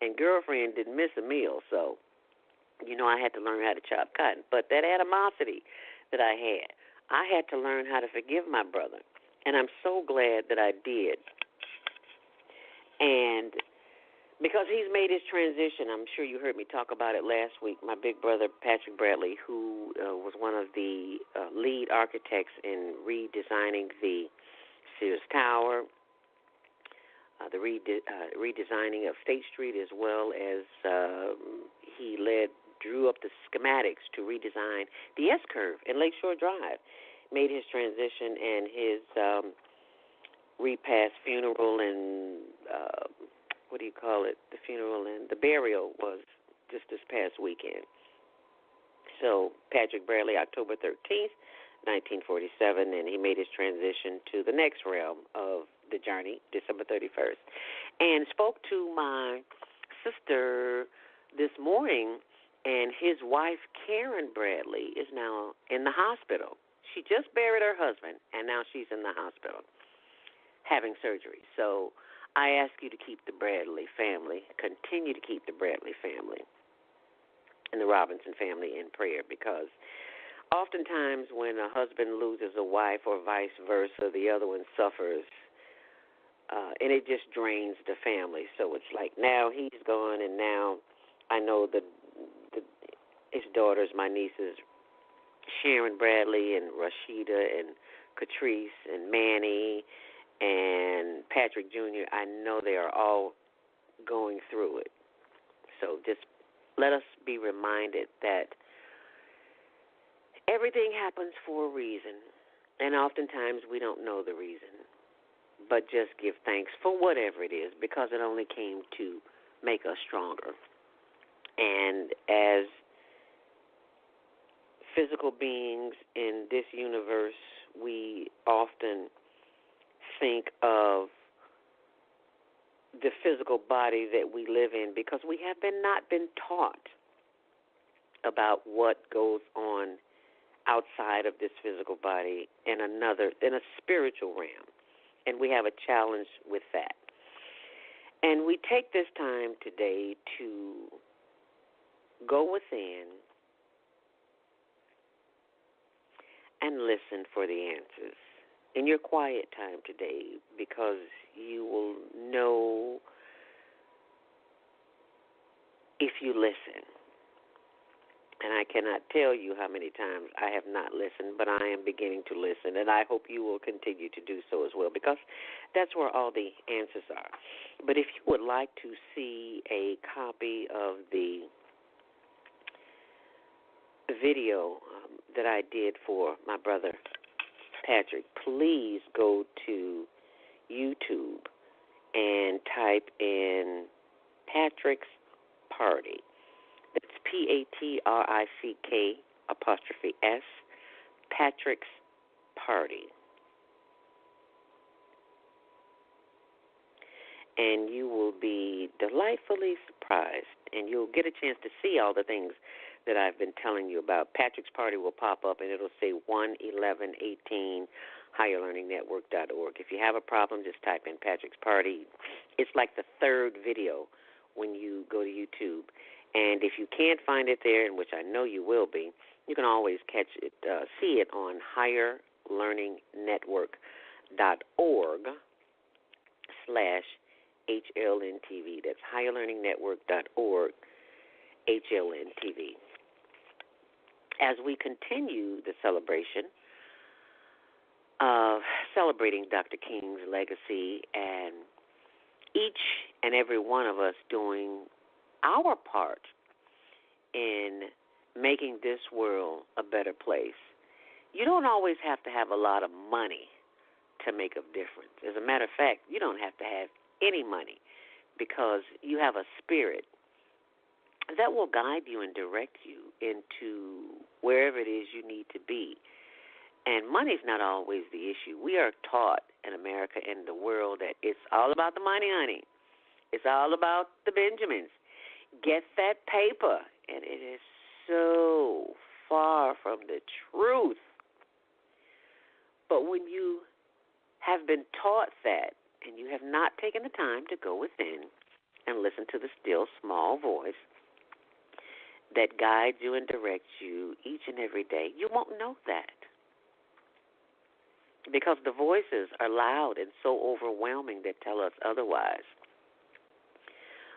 And girlfriend didn't miss a meal, so, I had to learn how to chop cotton. But that animosity that I had to learn how to forgive my brother. And I'm so glad that I did. And because he's made his transition, I'm sure you heard me talk about it last week, my big brother, Patrick Bradley, who was one of the lead architects in redesigning the Sears Tower, the redesigning of State Street, as well as he drew up the schematics to redesign the S-curve in Lakeshore Drive, made his transition, and his repast funeral and the funeral and the burial was just this past weekend. So Patrick Bradley, October 13th, 1947, and he made his transition to the next realm of the journey, December 31st, and spoke to my sister this morning, and his wife, Karen Bradley, is now in the hospital. She just buried her husband, and now she's in the hospital having surgery. So I ask you to keep the Bradley family, continue to keep the Bradley family and the Robinson family in prayer, because oftentimes when a husband loses a wife or vice versa, the other one suffers, and it just drains the family. So it's like now he's gone, and now I know his daughters, my nieces, Sharon Bradley and Rashida and Catrice and Manny and Patrick Jr., I know they are all going through it. So just let us be reminded that everything happens for a reason, and oftentimes we don't know the reason, but just give thanks for whatever it is, because it only came to make us stronger. And as physical beings in this universe, we often think of the physical body that we live in because we have not been taught about what goes on outside of this physical body in a spiritual realm. And we have a challenge with that. And we take this time today to go within and listen for the answers in your quiet time today, because you will know if you listen. And I cannot tell you how many times I have not listened, but I am beginning to listen, and I hope you will continue to do so as well, because that's where all the answers are. But if you would like to see a copy of the video that I did for my brother Patrick, please go to YouTube and type in Patrick's Party. That's PATRICK''S, Patrick's Party. And you will be delightfully surprised, and you'll get a chance to see all the things that I've been telling you about. Patrick's Party will pop up, and it'll say 11118 higherlearningnetwork.org. If you have a problem, just type in Patrick's Party. It's like the third video when you go to YouTube. And if you can't find it there, in which I know you will be, you can always catch it, see it on higherlearningnetwork.org/HLNTV. That's higherlearningnetwork.org/HLNTV. As we continue the celebration of celebrating Dr. King's legacy, and each and every one of us doing our part in making this world a better place. You don't always have to have a lot of money to make a difference. As a matter of fact, you don't have to have any money, because you have a spirit that will guide you and direct you into wherever it is you need to be. And money's not always the issue. We are taught in America and the world that it's all about the money, honey. It's all about the Benjamins. Get that paper. And it is so far from the truth. But when you have been taught that, and you have not taken the time to go within and listen to the still small voice that guides you and directs you each and every day, you won't know that. Because the voices are loud and so overwhelming that tell us otherwise.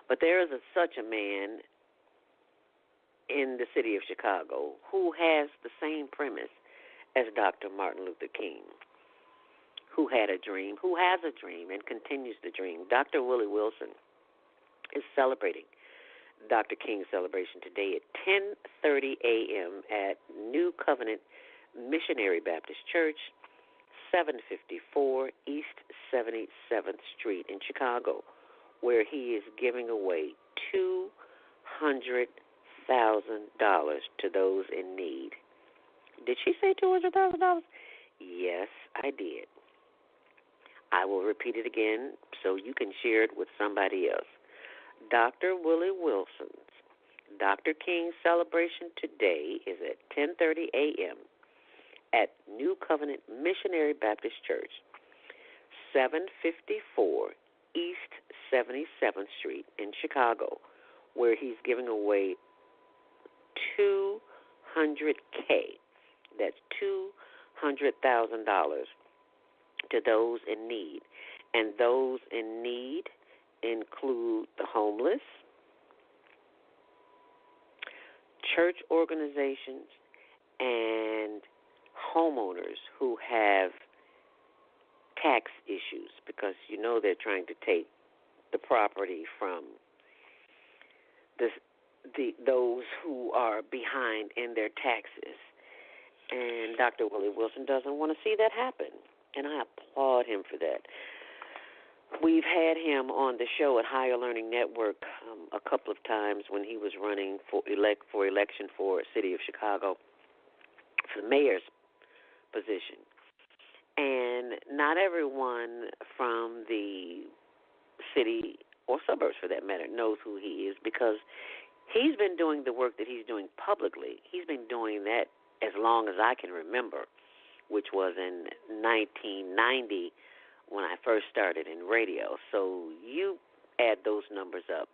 But there is such a man in the city of Chicago who has the same premise as Dr. Martin Luther King, who had a dream, who has a dream and continues the dream. Dr. Willie Wilson is celebrating Dr. King's celebration today at 10:30 a.m. at New Covenant Missionary Baptist Church, 754 East 77th Street in Chicago, where he is giving away $200,000 to those in need. Did she say $200,000? Yes, I did. I will repeat it again so you can share it with somebody else. Dr. Willie Wilson's Dr. King celebration today is at 10:30 a.m. at New Covenant Missionary Baptist Church, 754 East 77th Street in Chicago, where he's giving away $200K. That's $200,000 to those in need. And those in need include the homeless, church organizations, and homeowners who have tax issues, because you know they're trying to take the property from those who are behind in their taxes. And Dr. Willie Wilson doesn't want to see that happen, and I applaud him for that. We've had him on the show at Higher Learning Network a couple of times when he was running for election for City of Chicago for the mayor's position. And not everyone from the city, or suburbs for that matter, knows who he is, because he's been doing the work that he's doing publicly. He's been doing that as long as I can remember, which was in 1990 when I first started in radio. So you add those numbers up,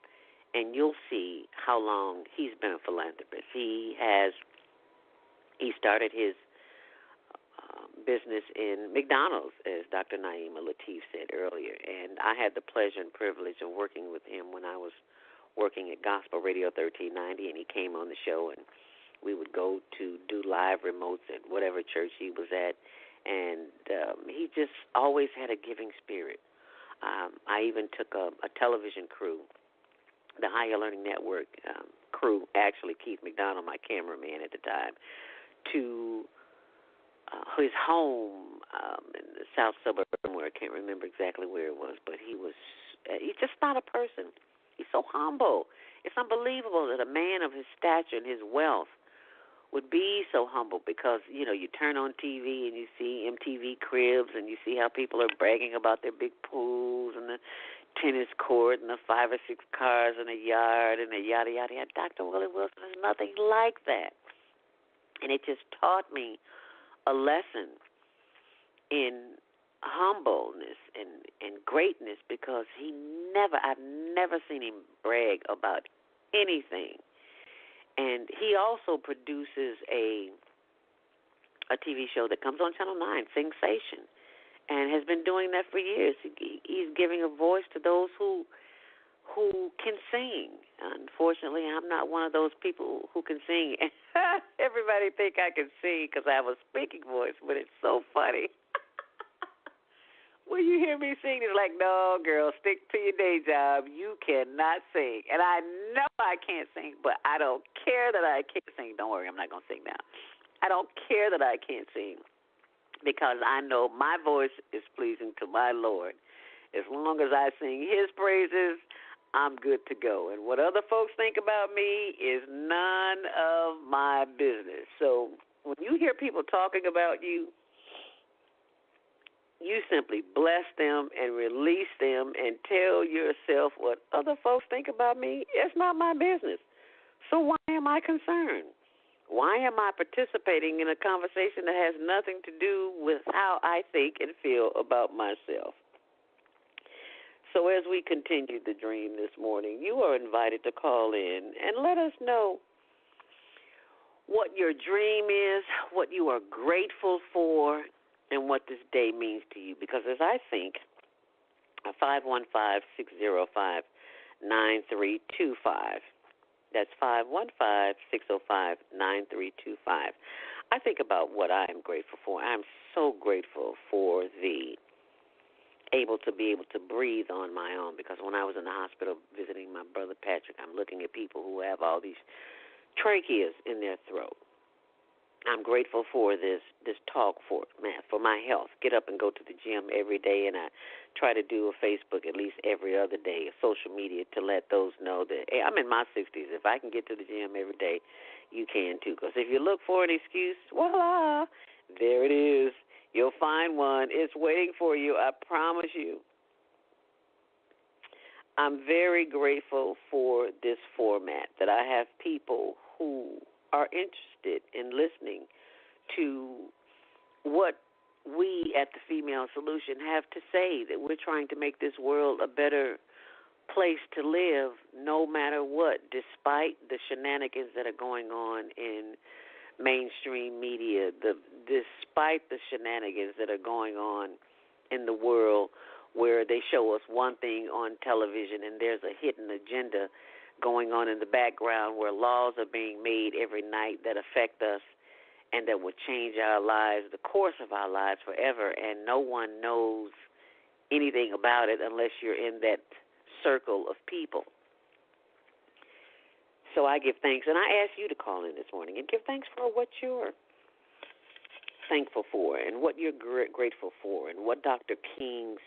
and you'll see how long he's been a philanthropist. He started his business in McDonald's, as Dr. Naima Latif said earlier, and I had the pleasure and privilege of working with him when I was working at Gospel Radio 1390, and he came on the show, and we would go to do live remotes at whatever church he was at, and he just always had a giving spirit. I even took a television crew, the Higher Learning Network crew, actually Keith McDonald, my cameraman at the time, to his home in the south suburb somewhere. I can't remember exactly where it was, but he's just not a person. He's so humble. It's unbelievable that a man of his stature and his wealth would be so humble, because, you turn on TV and you see MTV Cribs and you see how people are bragging about their big pools and the tennis court and the 5 or 6 cars in a yard and the yada, yada, yada. Dr. Willie Wilson is nothing like that. And it just taught me a lesson in humbleness and greatness, because I've never seen him brag about anything. And he also produces a TV show that comes on Channel 9, Sensation, and has been doing that for years. He's giving a voice to those who can sing. Unfortunately, I'm not one of those people who can sing. Everybody think I can sing because I have a speaking voice, but it's so funny. When you hear me sing, it's like, no, girl, stick to your day job. You cannot sing. And I know I can't sing, but I don't care that I can't sing. Don't worry, I'm not going to sing now. I don't care that I can't sing, because I know my voice is pleasing to my Lord. As long as I sing his praises, I'm good to go. And what other folks think about me is none of my business. So when you hear people talking about you, you simply bless them and release them and tell yourself, what other folks think about me, it's not my business. So why am I concerned? Why am I participating in a conversation that has nothing to do with how I think and feel about myself? So as we continue the dream this morning, you are invited to call in and let us know what your dream is, what you are grateful for, and what this day means to you. Because as I think, 515-605-9325. That's 515-605-9325. I think about what I am grateful for. I'm so grateful for the able to breathe on my own, because when I was in the hospital visiting my brother Patrick, I'm looking at people who have all these tracheas in their throat. I'm grateful for this talk for my health. Get up and go to the gym every day, and I try to do a Facebook at least every other day, social media, to let those know that, hey, I'm in my 60s. If I can get to the gym every day, you can too. Because if you look for an excuse, voila, there it is. You'll find one. It's waiting for you, I promise you. I'm very grateful for this format, that I have people who are interested in listening to what we at the Female Solution have to say, that we're trying to make this world a better place to live no matter what, despite the shenanigans that are going on in mainstream media, despite the shenanigans that are going on in the world, where they show us one thing on television and there's a hidden agenda going on in the background, where laws are being made every night that affect us and that will change our lives, the course of our lives forever, and no one knows anything about it unless you're in that circle of people. So I give thanks, and I ask you to call in this morning and give thanks for what you're thankful for and what you're grateful for, and what Dr. King's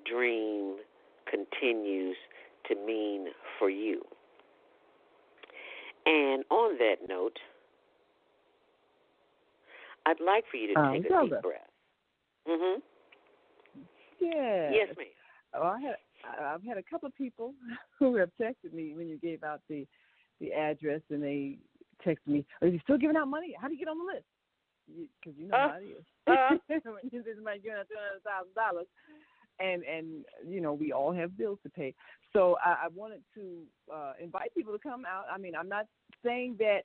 dream continues to mean for you. And on that note, I'd like for you to take a deep breath. Mm-hmm. Yeah. Yes, ma'am. Well, I've had a couple of people who have texted me when you gave out the address, and they texted me, are you still giving out money? How do you get on the list? Because you know how it is. When you see somebody giving out $200,000, and you know, we all have bills to pay. So I wanted to invite people to come out. I mean, I'm not saying that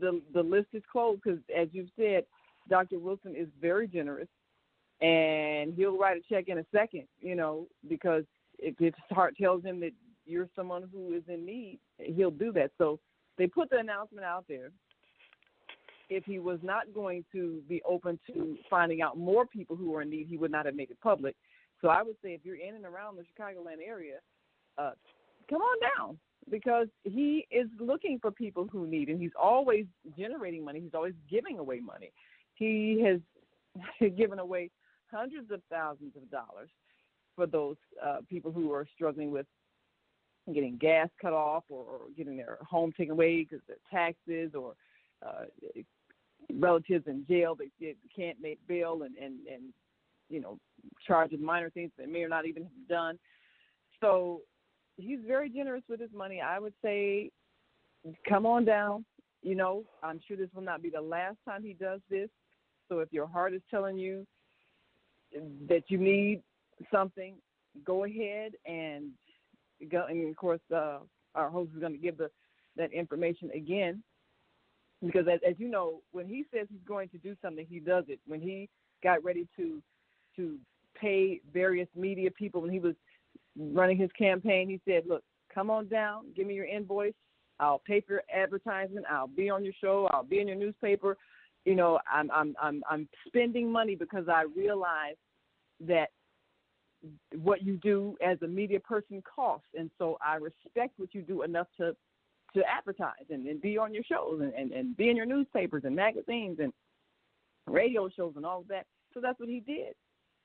the list is closed, because as you've said, Dr. Wilson is very generous, and he'll write a check in a second, you know, because if his heart tells him that you're someone who is in need, he'll do that. So they put the announcement out there. If he was not going to be open to finding out more people who are in need, he would not have made it public. So I would say if you're in and around the Chicagoland area, come on down, because he is looking for people who need, and he's always generating money. He's always giving away money. He has given away hundreds of thousands of dollars for those people who are struggling with getting gas cut off, or getting their home taken away because of taxes, or relatives in jail. They can't make bail, and you know, charged with minor things that may or not even have done. So he's very generous with his money. I would say come on down. You know, I'm sure this will not be the last time he does this. So if your heart is telling you that you need something, go ahead and go. And of course, our host is going to give that information again, because as you know, when he says he's going to do something, he does it. When he got ready to pay various media people, when he was running his campaign, he said, "Look, come on down, give me your invoice. I'll pay for your advertisement. I'll be on your show. I'll be in your newspaper. You know, I'm spending money because I realize that what you do as a media person costs, and so I respect what you do enough to advertise and be on your shows and be in your newspapers and magazines and radio shows and all of that." So that's what he did.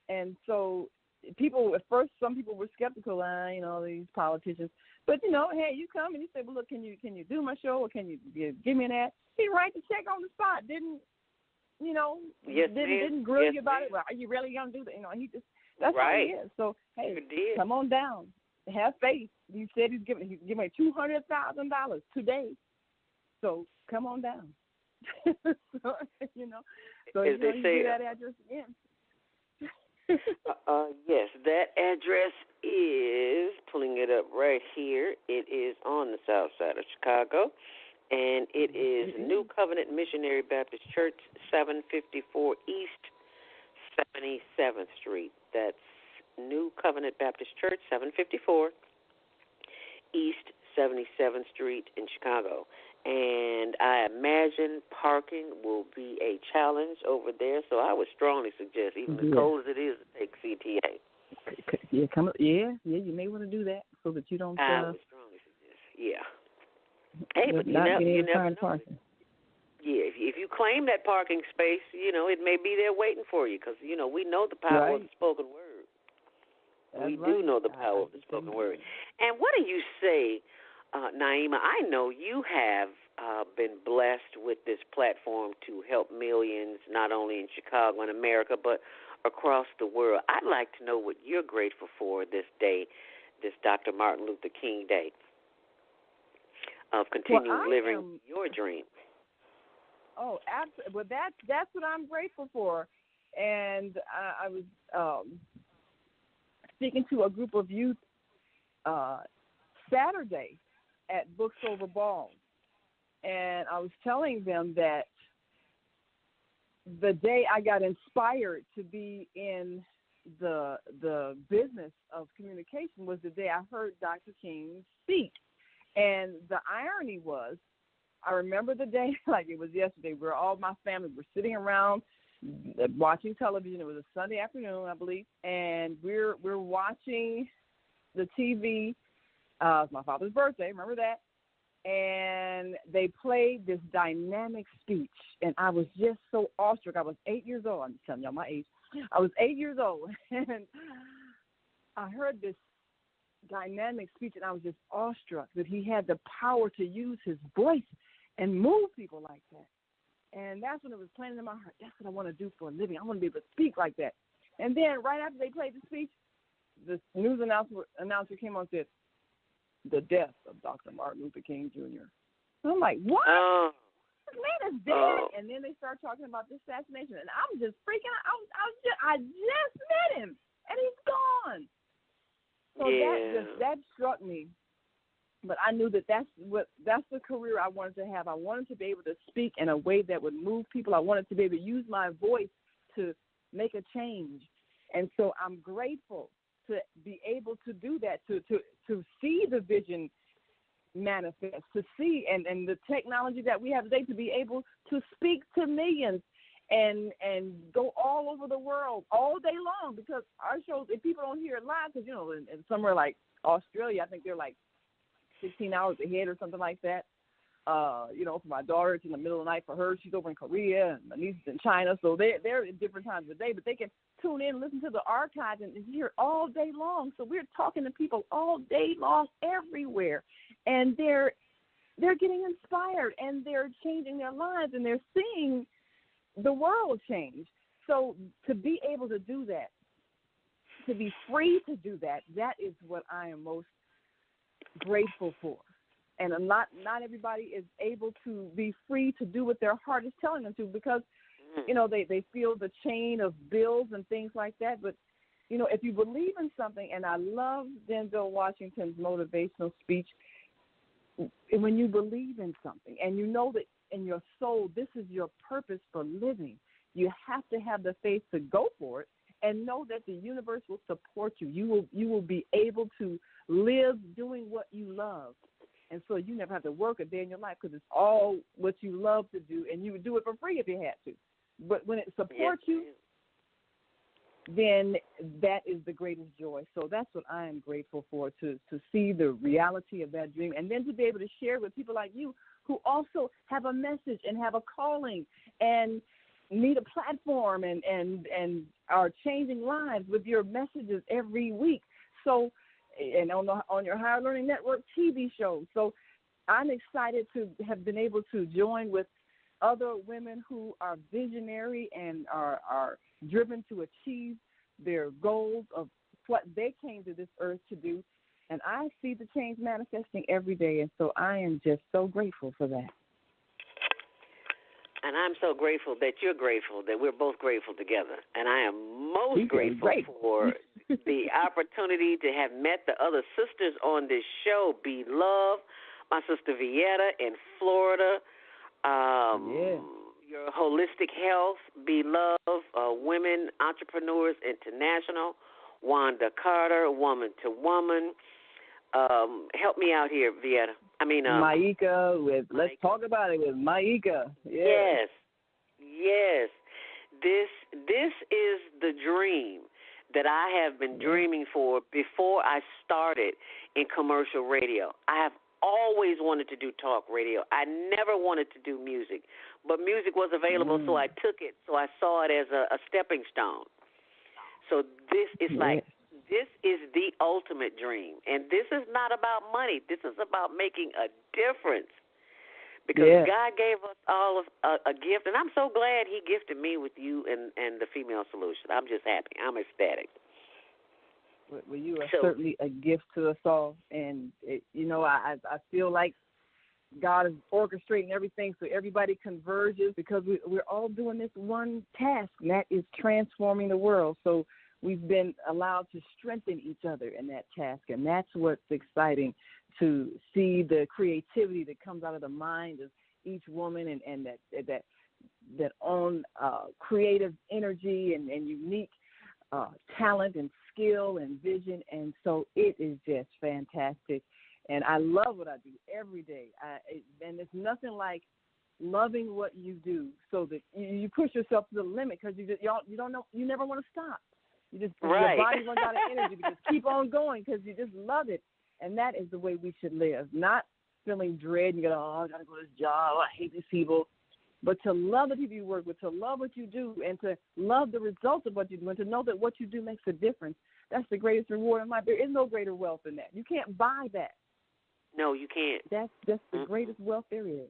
And so people, at first, some people were skeptical, you know, these politicians. But, you know, hey, you come and you say, well, look, can you do my show, or can you give me an ad? He write the check on the spot. Didn't, you know, didn't grill you about it. Well, are you really going to do that? You know, he just, that's how he is. So, hey, come on down. Have faith. He said he's giving away $200,000 today. So come on down. So, you know, so you do that address again. Yes, that address is, pulling it up right here, it is on the south side of Chicago, and it is New Covenant Missionary Baptist Church, 754 East 77th Street. That's New Covenant Baptist Church, 754 East 77th Street in Chicago. And I imagine parking will be a challenge over there, so I would strongly suggest, even as cold as it is, to take CTA. Yeah, you may want to do that so that you don't. I would strongly suggest, Hey, but you never know. Yeah, if you claim that parking space, you know, it may be there waiting for you, because, you know, we know the power of the spoken word. We do know the power of the spoken word. And what do you say, Naima? I know you have been blessed with this platform to help millions, not only in Chicago and America, but across the world. I'd like to know what you're grateful for this day, this Dr. Martin Luther King Day, of continuing living your dream. Oh, absolutely. Well, that's what I'm grateful for. And I was speaking to a group of youth Saturday at Books Over Balls, and I was telling them that the day I got inspired to be in the business of communication was the day I heard Dr. King speak. And the irony was, I remember the day like it was yesterday, where all my family were sitting around watching television. It was a Sunday afternoon, I believe, and we're watching the TV. It's my father's birthday, remember that? And they played this dynamic speech, and I was just so awestruck. I was 8 years old. I'm telling y'all my age. I was 8 years old, and I heard this dynamic speech, and I was just awestruck that he had the power to use his voice and move people like that. And that's when it was planted in my heart. That's what I want to do for a living. I want to be able to speak like that. And then right after they played the speech, the news announcer came on and said, the death of Dr. Martin Luther King Jr. And I'm like, what? Oh. This man is dead. Oh. And then they start talking about the assassination, and I'm just freaking out. I just met him, and he's gone. So that struck me. But I knew that's the career I wanted to have. I wanted to be able to speak in a way that would move people. I wanted to be able to use my voice to make a change. And so I'm grateful to be able to do that, to see the vision manifest, to see and the technology that we have today to be able to speak to millions and go all over the world all day long, because our shows, if people don't hear it live, because, in somewhere like Australia, I think they're like 16 hours ahead or something like that. For my daughter, it's in the middle of the night. For her, she's over in Korea, and my niece is in China, so they're at different times of the day, but they can tune in, listen to the archives, and hear it all day long. So we're talking to people all day long everywhere, and they're getting inspired, and they're changing their lives, and they're seeing the world change. So to be able to do that, to be free to do that, that is what I am most grateful for. And not everybody is able to be free to do what their heart is telling them to, because they feel the chain of bills and things like that. But if you believe in something, and I love Denzel Washington's motivational speech, when you believe in something and you know that in your soul this is your purpose for living, you have to have the faith to go for it and know that the universe will support you. You will be able to live doing what you love. And so you never have to work a day in your life, because it's all what you love to do, and you would do it for free if you had to. But when it supports you, then that is the greatest joy. So that's what I am grateful for, to see the reality of that dream, and then to be able to share with people like you who also have a message and have a calling and need a platform and are changing lives with your messages every week. So, and on your Higher Learning Network TV show. So I'm excited to have been able to join with other women who are visionary and are driven to achieve their goals of what they came to this earth to do. And I see the change manifesting every day, and so I am just so grateful for that. And I'm so grateful that you're grateful, that we're both grateful together. And I am most grateful for the opportunity to have met the other sisters on this show. Be Love, my sister Vieta in Florida, your Holistic Health, Be Love, Women Entrepreneurs International, Wanda Carter, Woman to Woman. Help me out here, Vieta. Maika Let's Talk About It with Maika. Yes. This is the dream that I have been dreaming for before I started in commercial radio. I have always wanted to do talk radio. I never wanted to do music, but music was available, so I took it. So I saw it as a stepping stone. So this is this is the ultimate dream. And this is not about money. This is about making a difference. Because God gave us all a gift, and I'm so glad He gifted me with you and the Female Solution. I'm just happy. I'm ecstatic. Well, you are certainly a gift to us all. And, I feel like God is orchestrating everything so everybody converges, because we're all doing this one task, and that is transforming the world. So we've been allowed to strengthen each other in that task, and that's what's exciting, to see the creativity that comes out of the mind of each woman, and that own creative energy and unique talent and skill and vision. And so it is just fantastic, and I love what I do every day. And it's nothing like loving what you do, so that you push yourself to the limit, because you don't know, you never want to stop. Your body runs out of energy, but just keep on going because you just love it. And that is the way we should live, not feeling dread. You go, I got to go to this job. I hate these people. But to love the people you work with, to love what you do, and to love the results of what you do, and to know that what you do makes a difference. That's the greatest reward in life. There is no greater wealth than that. You can't buy that. No, you can't. That's just the greatest wealth there is.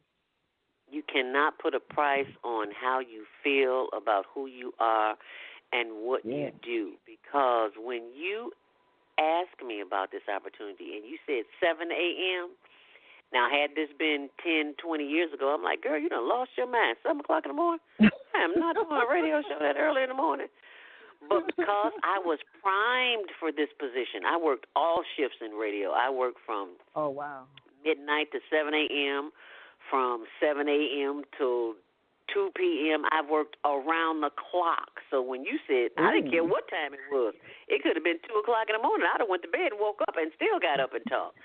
You cannot put a price on how you feel about who you are and what you do, because when you asked me about this opportunity and you said 7 a.m., Now, had this been 10, 20 years ago, I'm like, girl, you done lost your mind. 7 o'clock in the morning? I am not doing a radio show that early in the morning. But because I was primed for this position, I worked all shifts in radio. I worked from midnight to 7 a.m., from 7 a.m. till 2 p.m. I worked around the clock. So when you said, I didn't care what time it was. It could have been 2 o'clock in the morning. I'd have went to bed and woke up and still got up and talked.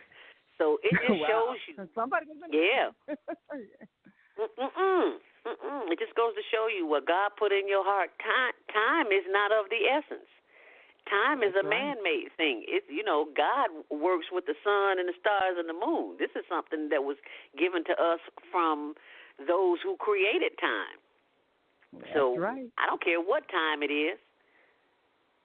So it just shows you. Somebody was It just goes to show you what God put in your heart. Time is not of the essence. Time is a man-made thing. It's, God works with the sun and the stars and the moon. This is something that was given to us from those who created time. So I don't care what time it is,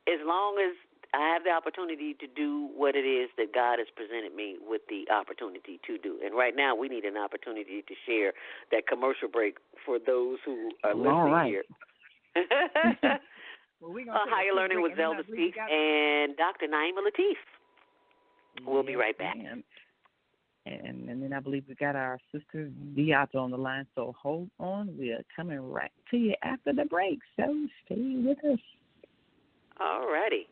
as long as I have the opportunity to do what it is that God has presented me with the opportunity to do. And right now we need an opportunity to share that commercial break for those who are listening here. Higher Learning with ZeldaSpeaks and Dr. Naima Latif. We'll be right back. And then I believe we got our sister Beata on the line, so hold on. We are coming right to you after the break, so stay with us. All righty.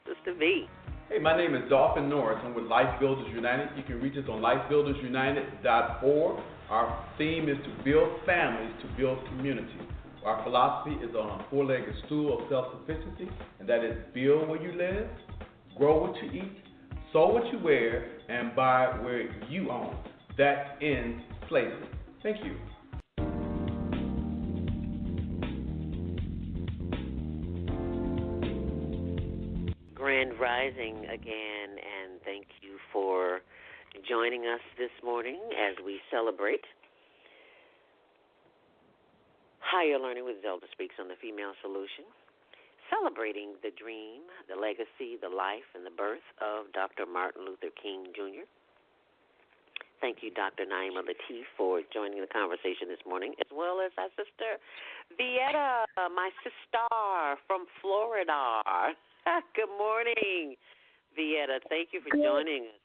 Sister V. Hey, my name is Dolphin Norris. I'm with Life Builders United. You can reach us on lifebuildersunited.org. Our theme is to build families, to build community. Our philosophy is on a four-legged stool of self-sufficiency, and that is build where you live, grow what you eat, sew what you wear, and buy where you own. That ends slavery. Thank you. Grand Rising again, and thank you for joining us this morning as we celebrate Higher Learning with ZeldaSpeaks on the Female Solution, celebrating the dream, the legacy, the life, and the birth of Dr. Martin Luther King, Jr. Thank you, Dr. Naima Latif, for joining the conversation this morning, as well as our sister Vieta, my sister from Florida. Good morning, Vieta. Thank you for joining us.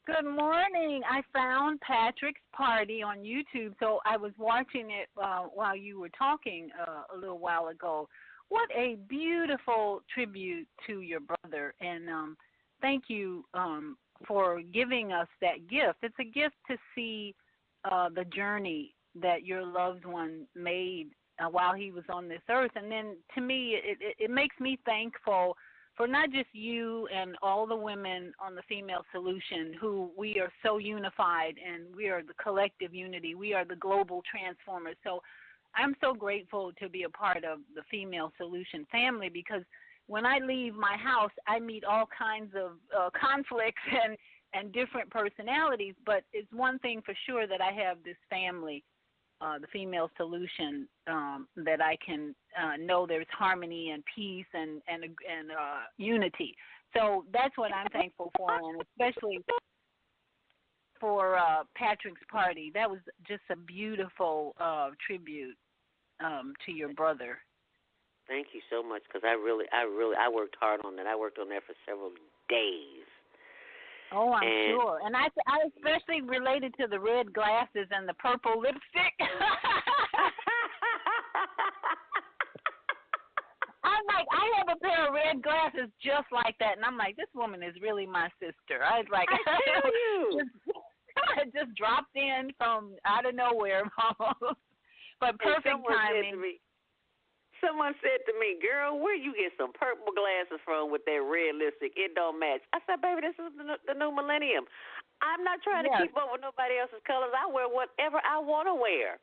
Good morning. I found Patrick's party on YouTube, so I was watching it while you were talking a little while ago. What a beautiful tribute to your brother, and thank you for giving us that gift. It's a gift to see the journey that your loved one made while he was on this earth. And then to me, it makes me thankful for not just you and all the women on the Female Solution who we are so unified, and we are the collective unity. We are the global transformers. So I'm so grateful to be a part of the Female Solution family, because when I leave my house, I meet all kinds of conflicts and different personalities, but it's one thing for sure that I have this family, the Female Solution, that I can know there's harmony and peace and unity. So that's what I'm thankful for, and especially for Patrick's party. That was just a beautiful tribute to your brother. Thank you so much, because I worked hard on that. I worked on that for several days. Oh, I'm sure. And I especially related to the red glasses and the purple lipstick. I'm like, I have a pair of red glasses just like that, and I'm like, this woman is really my sister. I was like, I tell you. just dropped in from out of nowhere, almost. But perfect timing. Someone said to me, girl, where you get some purple glasses from with that red lipstick? It don't match. I said, baby, this is the new millennium. I'm not trying to keep up with nobody else's colors. I wear whatever I want to wear.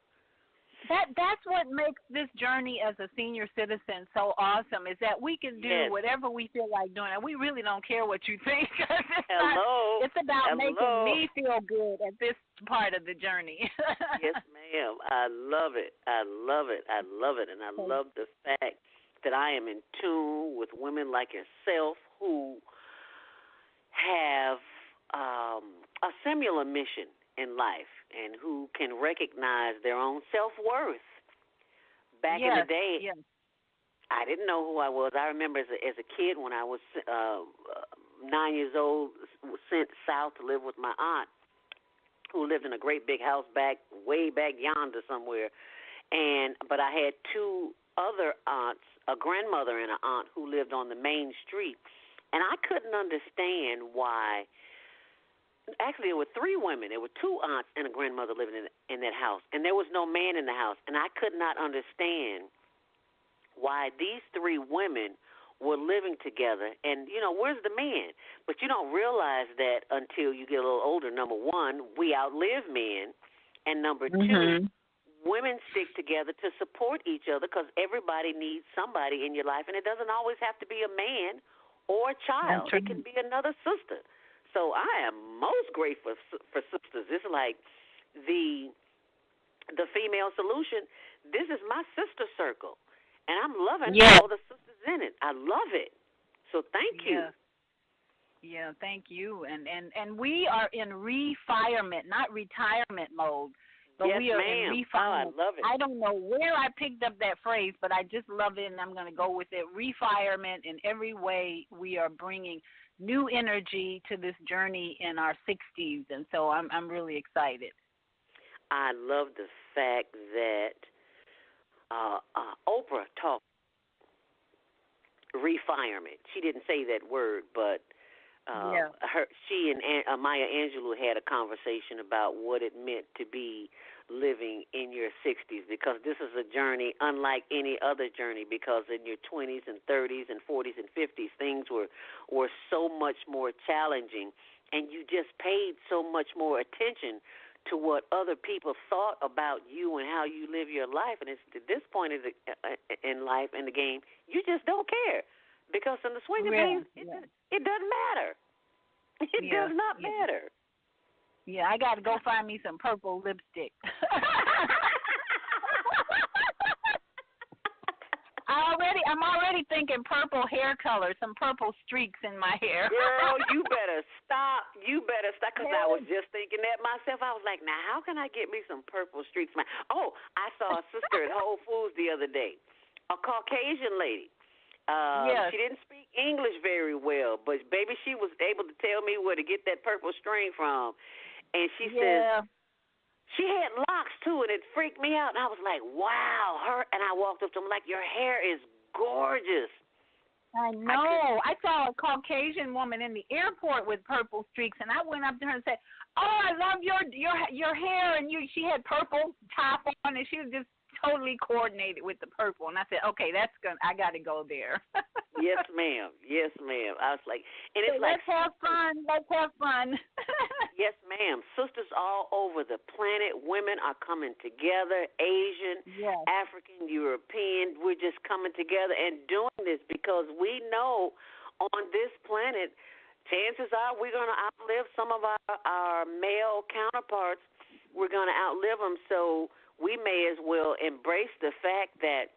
That's what makes this journey as a senior citizen so awesome, is that we can do whatever we feel like doing, and we really don't care what you think. It's about making me feel good at this part of the journey. Yes, ma'am. I love it. I love it. I love it. And I love the fact that I am in tune with women like yourself who have a similar mission in life and who can recognize their own self-worth. Back in the day, I didn't know who I was. I remember as a kid when I was 9 years old, sent south to live with my aunt. who lived in a great big house way back yonder somewhere. But I had two other aunts, a grandmother and an aunt who lived on the main street. And I couldn't understand why. Actually, there were three women. There were two aunts and a grandmother living in that house. And there was no man in the house. And I could not understand why these three women were living together. And, where's the man? But you don't realize that until you get a little older. Number one, we outlive men. And number two, women stick together to support each other because everybody needs somebody in your life. And it doesn't always have to be a man or a child. It can be another sister. So I am most grateful for sisters. It's like the female solution. This is my sister circle. And I'm loving all the sisters in it. I love it. So thank you. Yeah, thank you. And we are in refirement, not retirement mode. But yes, we are ma'am. in refirement. Oh, I love it. I don't know where I picked up that phrase, but I just love it, and I'm going to go with it. Refirement in every way. We are bringing new energy to this journey in our 60s, and so I'm really excited. I love the fact that Oprah talked refirement. She didn't say that word, but she and Maya Angelou had a conversation about what it meant to be living in your 60s, because this is a journey unlike any other journey, because in your 20s and 30s and 40s and 50s, things were so much more challenging, and you just paid so much more attention to what other people thought about you and how you live your life. And it's at this point in life, in the game, you just don't care, because in the swing of things, it doesn't matter. It does not matter. Yeah, I got to go find me some purple lipstick. I'm already thinking purple hair color, some purple streaks in my hair. Girl, you better stop. Because I was just thinking that myself. I was like, now, how can I get me some purple streaks? Oh, I saw a sister at Whole Foods the other day, a Caucasian lady. She didn't speak English very well, but, baby, she was able to tell me where to get that purple string from. And she says, she had locks, too, and it freaked me out. And I was like, wow, her. And I walked up to her, I'm like, your hair is gorgeous. I know. I saw a Caucasian woman in the airport with purple streaks, and I went up to her and said, oh, I love your hair. And she had purple top on, and she was just totally coordinated with the purple. And I said, okay, I got to go there. Yes, ma'am. I was like, and it's let's have fun. Yes, ma'am. Sisters all over the planet. Women are coming together. Asian, African, European. We're just coming together and doing this because we know on this planet, chances are we're going to outlive some of our male counterparts. We're going to outlive them. So we may as well embrace the fact that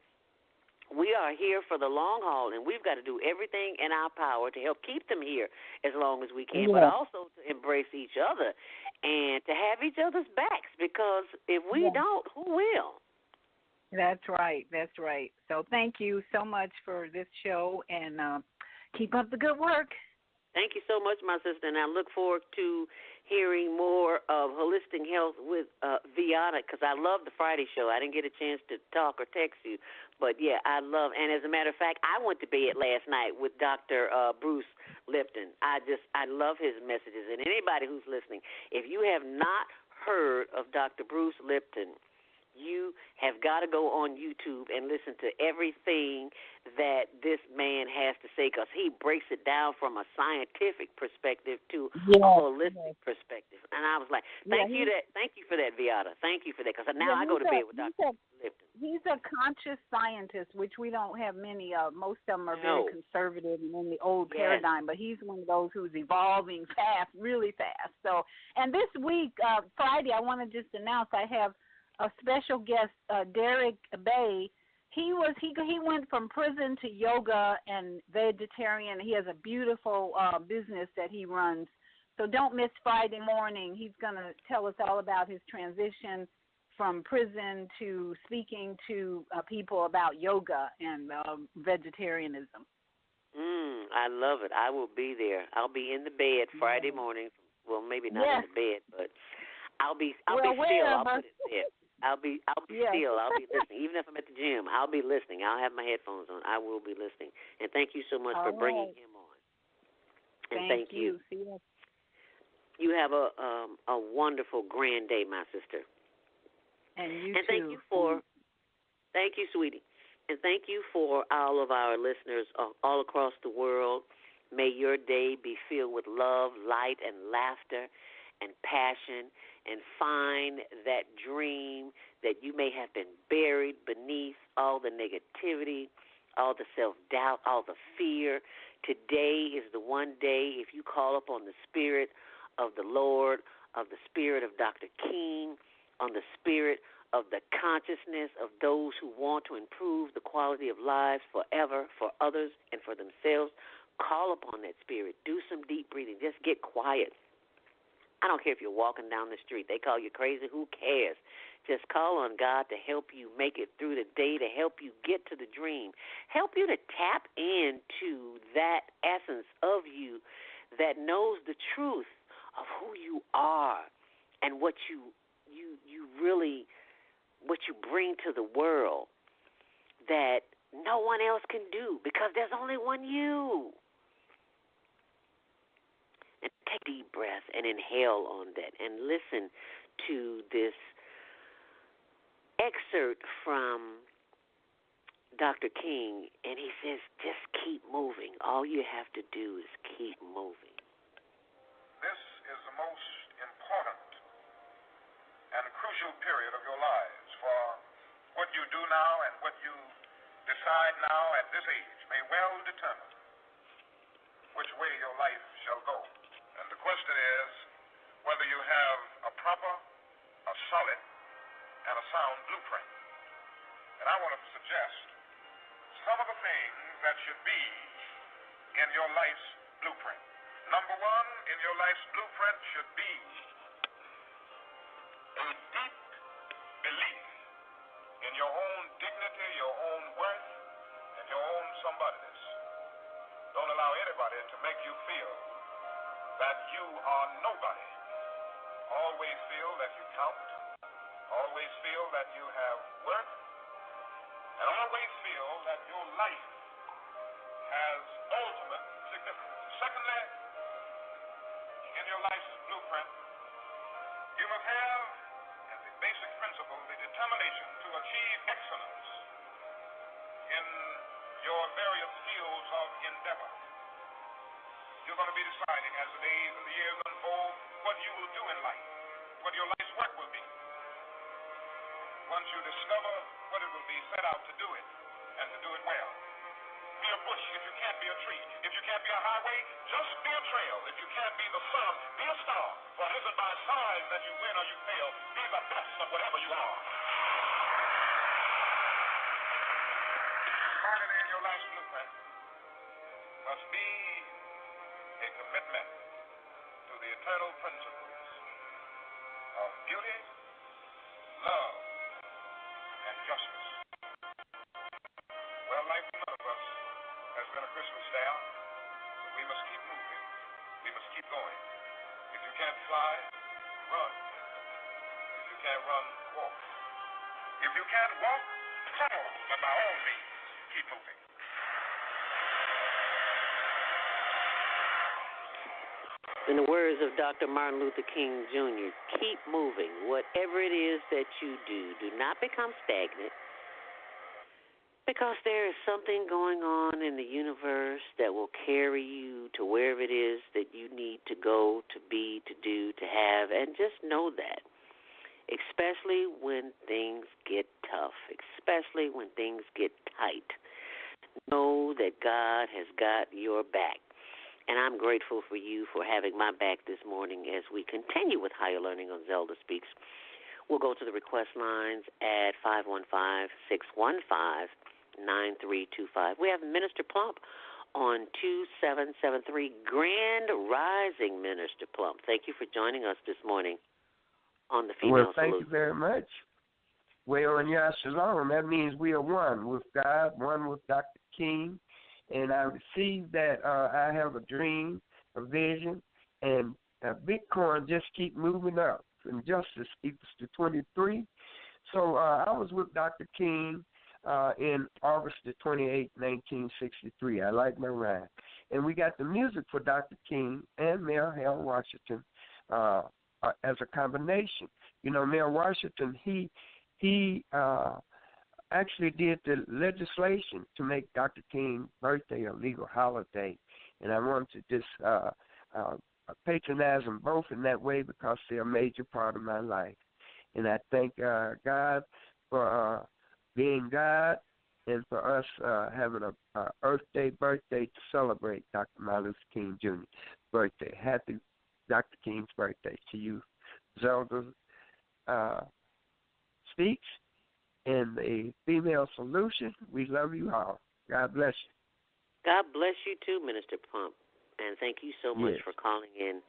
we are here for the long haul, and we've got to do everything in our power to help keep them here as long as we can, but also to embrace each other and to have each other's backs, because if we don't, who will? That's right. So thank you so much for this show, and keep up the good work. Thank you so much, my sister, and I look forward to hearing more of Holistic Health with Viana, because I love the Friday show. I didn't get a chance to talk or text you, but, I love, and as a matter of fact, I went to bed last night with Dr. Bruce Lipton. I love his messages, and anybody who's listening, if you have not heard of Dr. Bruce Lipton, you have got to go on YouTube and listen to everything that this man has to say, because he breaks it down from a scientific perspective to a holistic perspective. And I was like, thank you for that, Viata. Thank you for that, because now I go to bed with Dr. Lipton. He's a conscious scientist, which we don't have many of. Most of them are very conservative and in the old paradigm, but he's one of those who's evolving fast, really fast. So, and this week, Friday, I want to just announce I have a special guest, Derek Bay. He went from prison to yoga and vegetarian. He has a beautiful business that he runs. So don't miss Friday morning. He's going to tell us all about his transition from prison to speaking to people about yoga and vegetarianism. I love it. I will be there. I'll be in the bed Friday morning. Well, maybe not in the bed, but I'll be well, still. I'll wherever. put it there. I'll be Yes. still. I'll be listening. Even if I'm at the gym, I'll be listening. I'll have my headphones on. I will be listening. And thank you so much for bringing him on. And thank you. You have a wonderful grand day, my sister. And you and thank too. you for thank you, sweetie. And thank you for all of our listeners all across the world. May your day be filled with love, light, and laughter and passion, and find that dream that you may have been buried beneath all the negativity, all the self-doubt, all the fear. Today is the one day if you call upon the Spirit of the Lord, of the Spirit of Dr. King, on the Spirit of the consciousness of those who want to improve the quality of lives forever, for others, and for themselves. Call upon that Spirit. Do some deep breathing. Just get quiet. I don't care if you're walking down the street. They call you crazy. Who cares? Just call on God to help you make it through the day, to help you get to the dream, help you to tap into that essence of you that knows the truth of who you are and what you really, what you bring to the world that no one else can do, because there's only one you. And take a deep breath and inhale on that and listen to this excerpt from Dr. King, and he says, just keep moving. All you have to do is keep moving. This is the most important and crucial period of your lives, for what you do now and what you decide now at this age may well determine which way your life shall go. And the question is whether you have a proper, a solid, and a sound blueprint. And I want to suggest some of the things that should be in your life's blueprint. Number one, in your life's blueprint should be a deep belief in your own dignity, your own worth, and your own somebodyness. Don't allow anybody to make you feel that you are nobody. Always feel that you count. Always feel that you have worth. And always feel that your life has ultimate significance. Secondly, in your life's blueprint, you must have, as a basic principle, the determination to achieve excellence in your various fields of endeavor. You're going to be deciding as the days and the years unfold what you will do in life, what your life's work will be. Once you discover what it will be, set out to do it, and to do it well. Be a bush if you can't be a tree. If you can't be a highway, just be a trail. If you can't be the sun, be a star. For it isn't by signs that you win or you fail. Be the best of whatever you are. Finally, in your life's blueprint must be a commitment to the eternal principles of beauty, love, and justice. Well, like none of us has been a Christmas stamp, but we must keep moving. We must keep going. If you can't fly, run. If you can't run, walk. If you can't walk, crawl. But by all means, keep moving. In the words of Dr. Martin Luther King Jr., keep moving. Whatever it is that you do not become stagnant, because there is something going on in the universe that will carry you to wherever it is that you need to go, to be, to do, to have, and just know that. Especially when things get tough, especially when things get tight. Know that God has got your back. And I'm grateful for you for having my back this morning as we continue with Higher Learning on ZeldaSpeaks. We'll go to the request lines at 515-615-9325. We have Minister Plump on 2773. Grand Rising, Minister Plump. Thank you for joining us this morning on the Female Well, thank you very much. Well, and Yah Shalom, that means we are one with God, one with Dr. King. And I received that I have a dream, a vision, and Bitcoin just keep moving up. and justice equals to 23. So I was with Dr. King in August the 28th, 1963. I like my rhyme. And we got the music for Dr. King and Mayor Hal Washington as a combination. You know, Mayor Washington, he actually did the legislation to make Dr. King's birthday a legal holiday. And I wanted to just patronize them both in that way because they're a major part of my life. And I thank God for being God and for us having a Earth Day birthday to celebrate Dr. Martin Luther King Jr.'s birthday. Happy Dr. King's birthday to you. Zelda Speaks and the Female Solution. We love you all. God bless you. God bless you too, Minister Pump. And thank you so much for calling in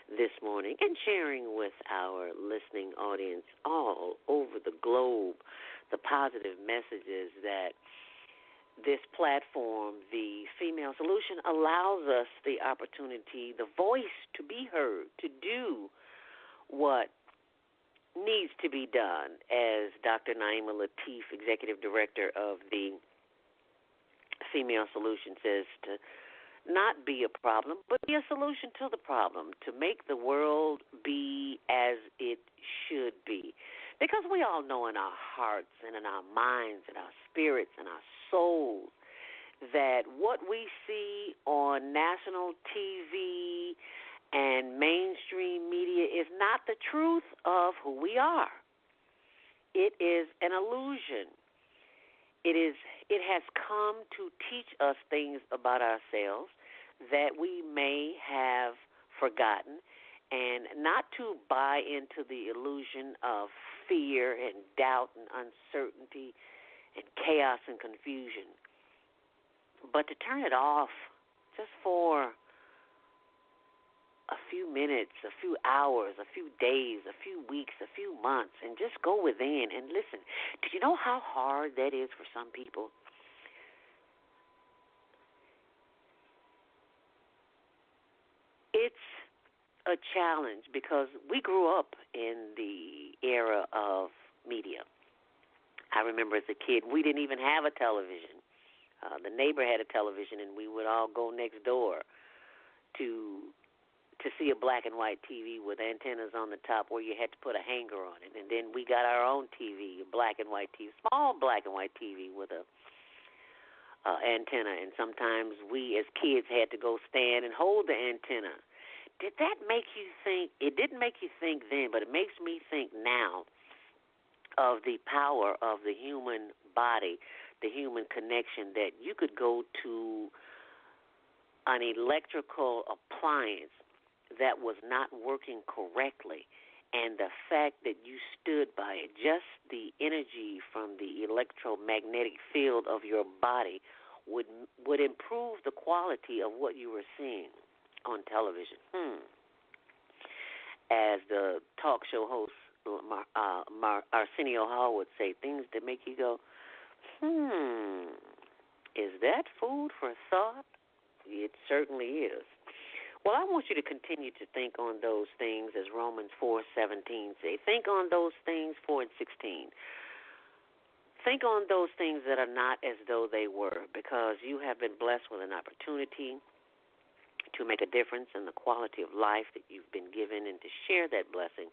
this morning and sharing with our listening audience all over the globe the positive messages that this platform, the Female Solution, allows us the opportunity, the voice to be heard, to do what needs to be done. As Dr. Naima Latif, Executive Director of the Female Solution, says, to not be a problem, but be a solution to the problem, to make the world be as it should be. Because we all know in our hearts and in our minds and our spirits and our souls that what we see on national TV and mainstream media is not the truth of who we are. It is an illusion. It has come to teach us things about ourselves that we may have forgotten, and not to buy into the illusion of fear and doubt and uncertainty and chaos and confusion, but to turn it off just for a few minutes, a few hours, a few days, a few weeks, a few months, and just go within and listen. Do you know how hard that is for some people? It's a challenge because we grew up in the era of media. I remember as a kid, we didn't even have a television. The neighbor had a television, and we would all go next door to see a black and white TV with antennas on the top where you had to put a hanger on it. And then we got our own TV, a black and white TV, small black and white TV with a antenna. And sometimes we as kids had to go stand and hold the antenna. Did that make you think? It didn't make you think then, but it makes me think now of the power of the human body, the human connection, that you could go to an electrical appliance that was not working correctly, and the fact that you stood by it, just the energy from the electromagnetic field of your body would improve the quality of what you were seeing on television. As the talk show host Arsenio Hall would say, things that make you go, is that food for thought? It certainly is. Well, I want you to continue to think on those things, as Romans 4:17 say. Think on those things, 4 and 16. Think on those things that are not as though they were, because you have been blessed with an opportunity to make a difference in the quality of life that you've been given, and to share that blessing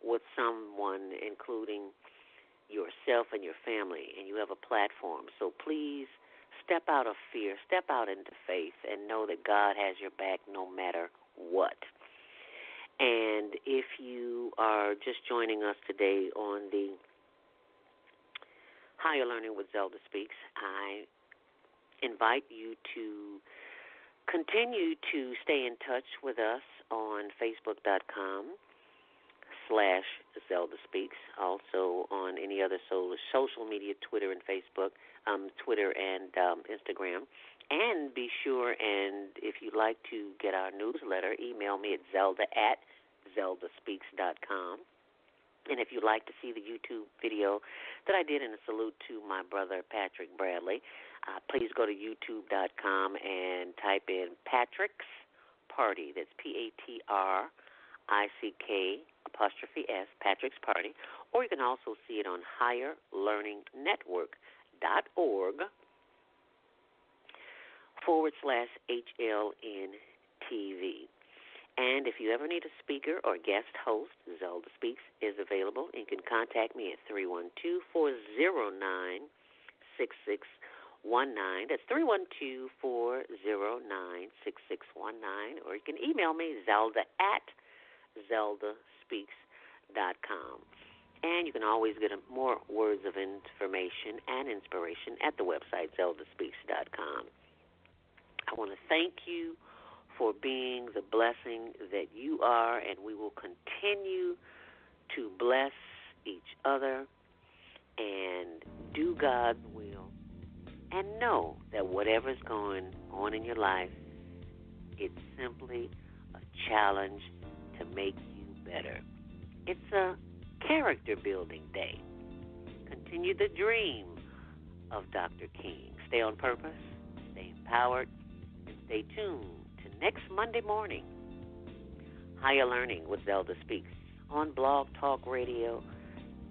with someone, including yourself and your family, and you have a platform. So please step out of fear, step out into faith, and know that God has your back no matter what. And if you are just joining us today on the Higher Learning with ZeldaSpeaks, I invite you to continue to stay in touch with us on Facebook.com/ZeldaSpeaks, also on any other social media, Twitter and Facebook, Twitter and Instagram. And be sure, and if you'd like to get our newsletter, email me at zelda@zeldaspeaks.com. And if you'd like to see the YouTube video that I did in a salute to my brother Patrick Bradley, please go to youtube.com and type in Patrick's Party. That's PATRICKS PATRICK'S, Patrick's Party, or you can also see it on higherlearningnetwork.org/HLNTV. And if you ever need a speaker or guest host, ZeldaSpeaks is available. You can contact me at 312-409-6619. That's 312-409-6619. Or you can email me, zelda@zeldaspeaks.com. And you can always get more words of information and inspiration at the website, ZeldaSpeaks.com. I want to thank you for being the blessing that you are, and we will continue to bless each other and do God's will, and know that whatever's going on in your life, it's simply a challenge to make you better. It's a character building day. Continue the dream of Dr. King. Stay on purpose, stay empowered, and stay tuned to next Monday morning, Higher Learning with Zelda Speaks on Blog Talk Radio,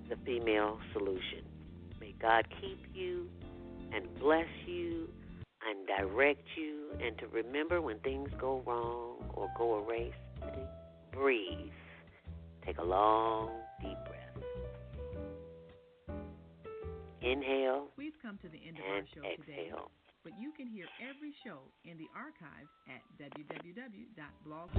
The Female Solution. May God keep you and bless you and direct you, and to remember when things go wrong or go awry, breathe. Take a long, deep breath. Inhale. We've come to the end of and our show exhale. today. But you can hear every show in the archives at www.blog.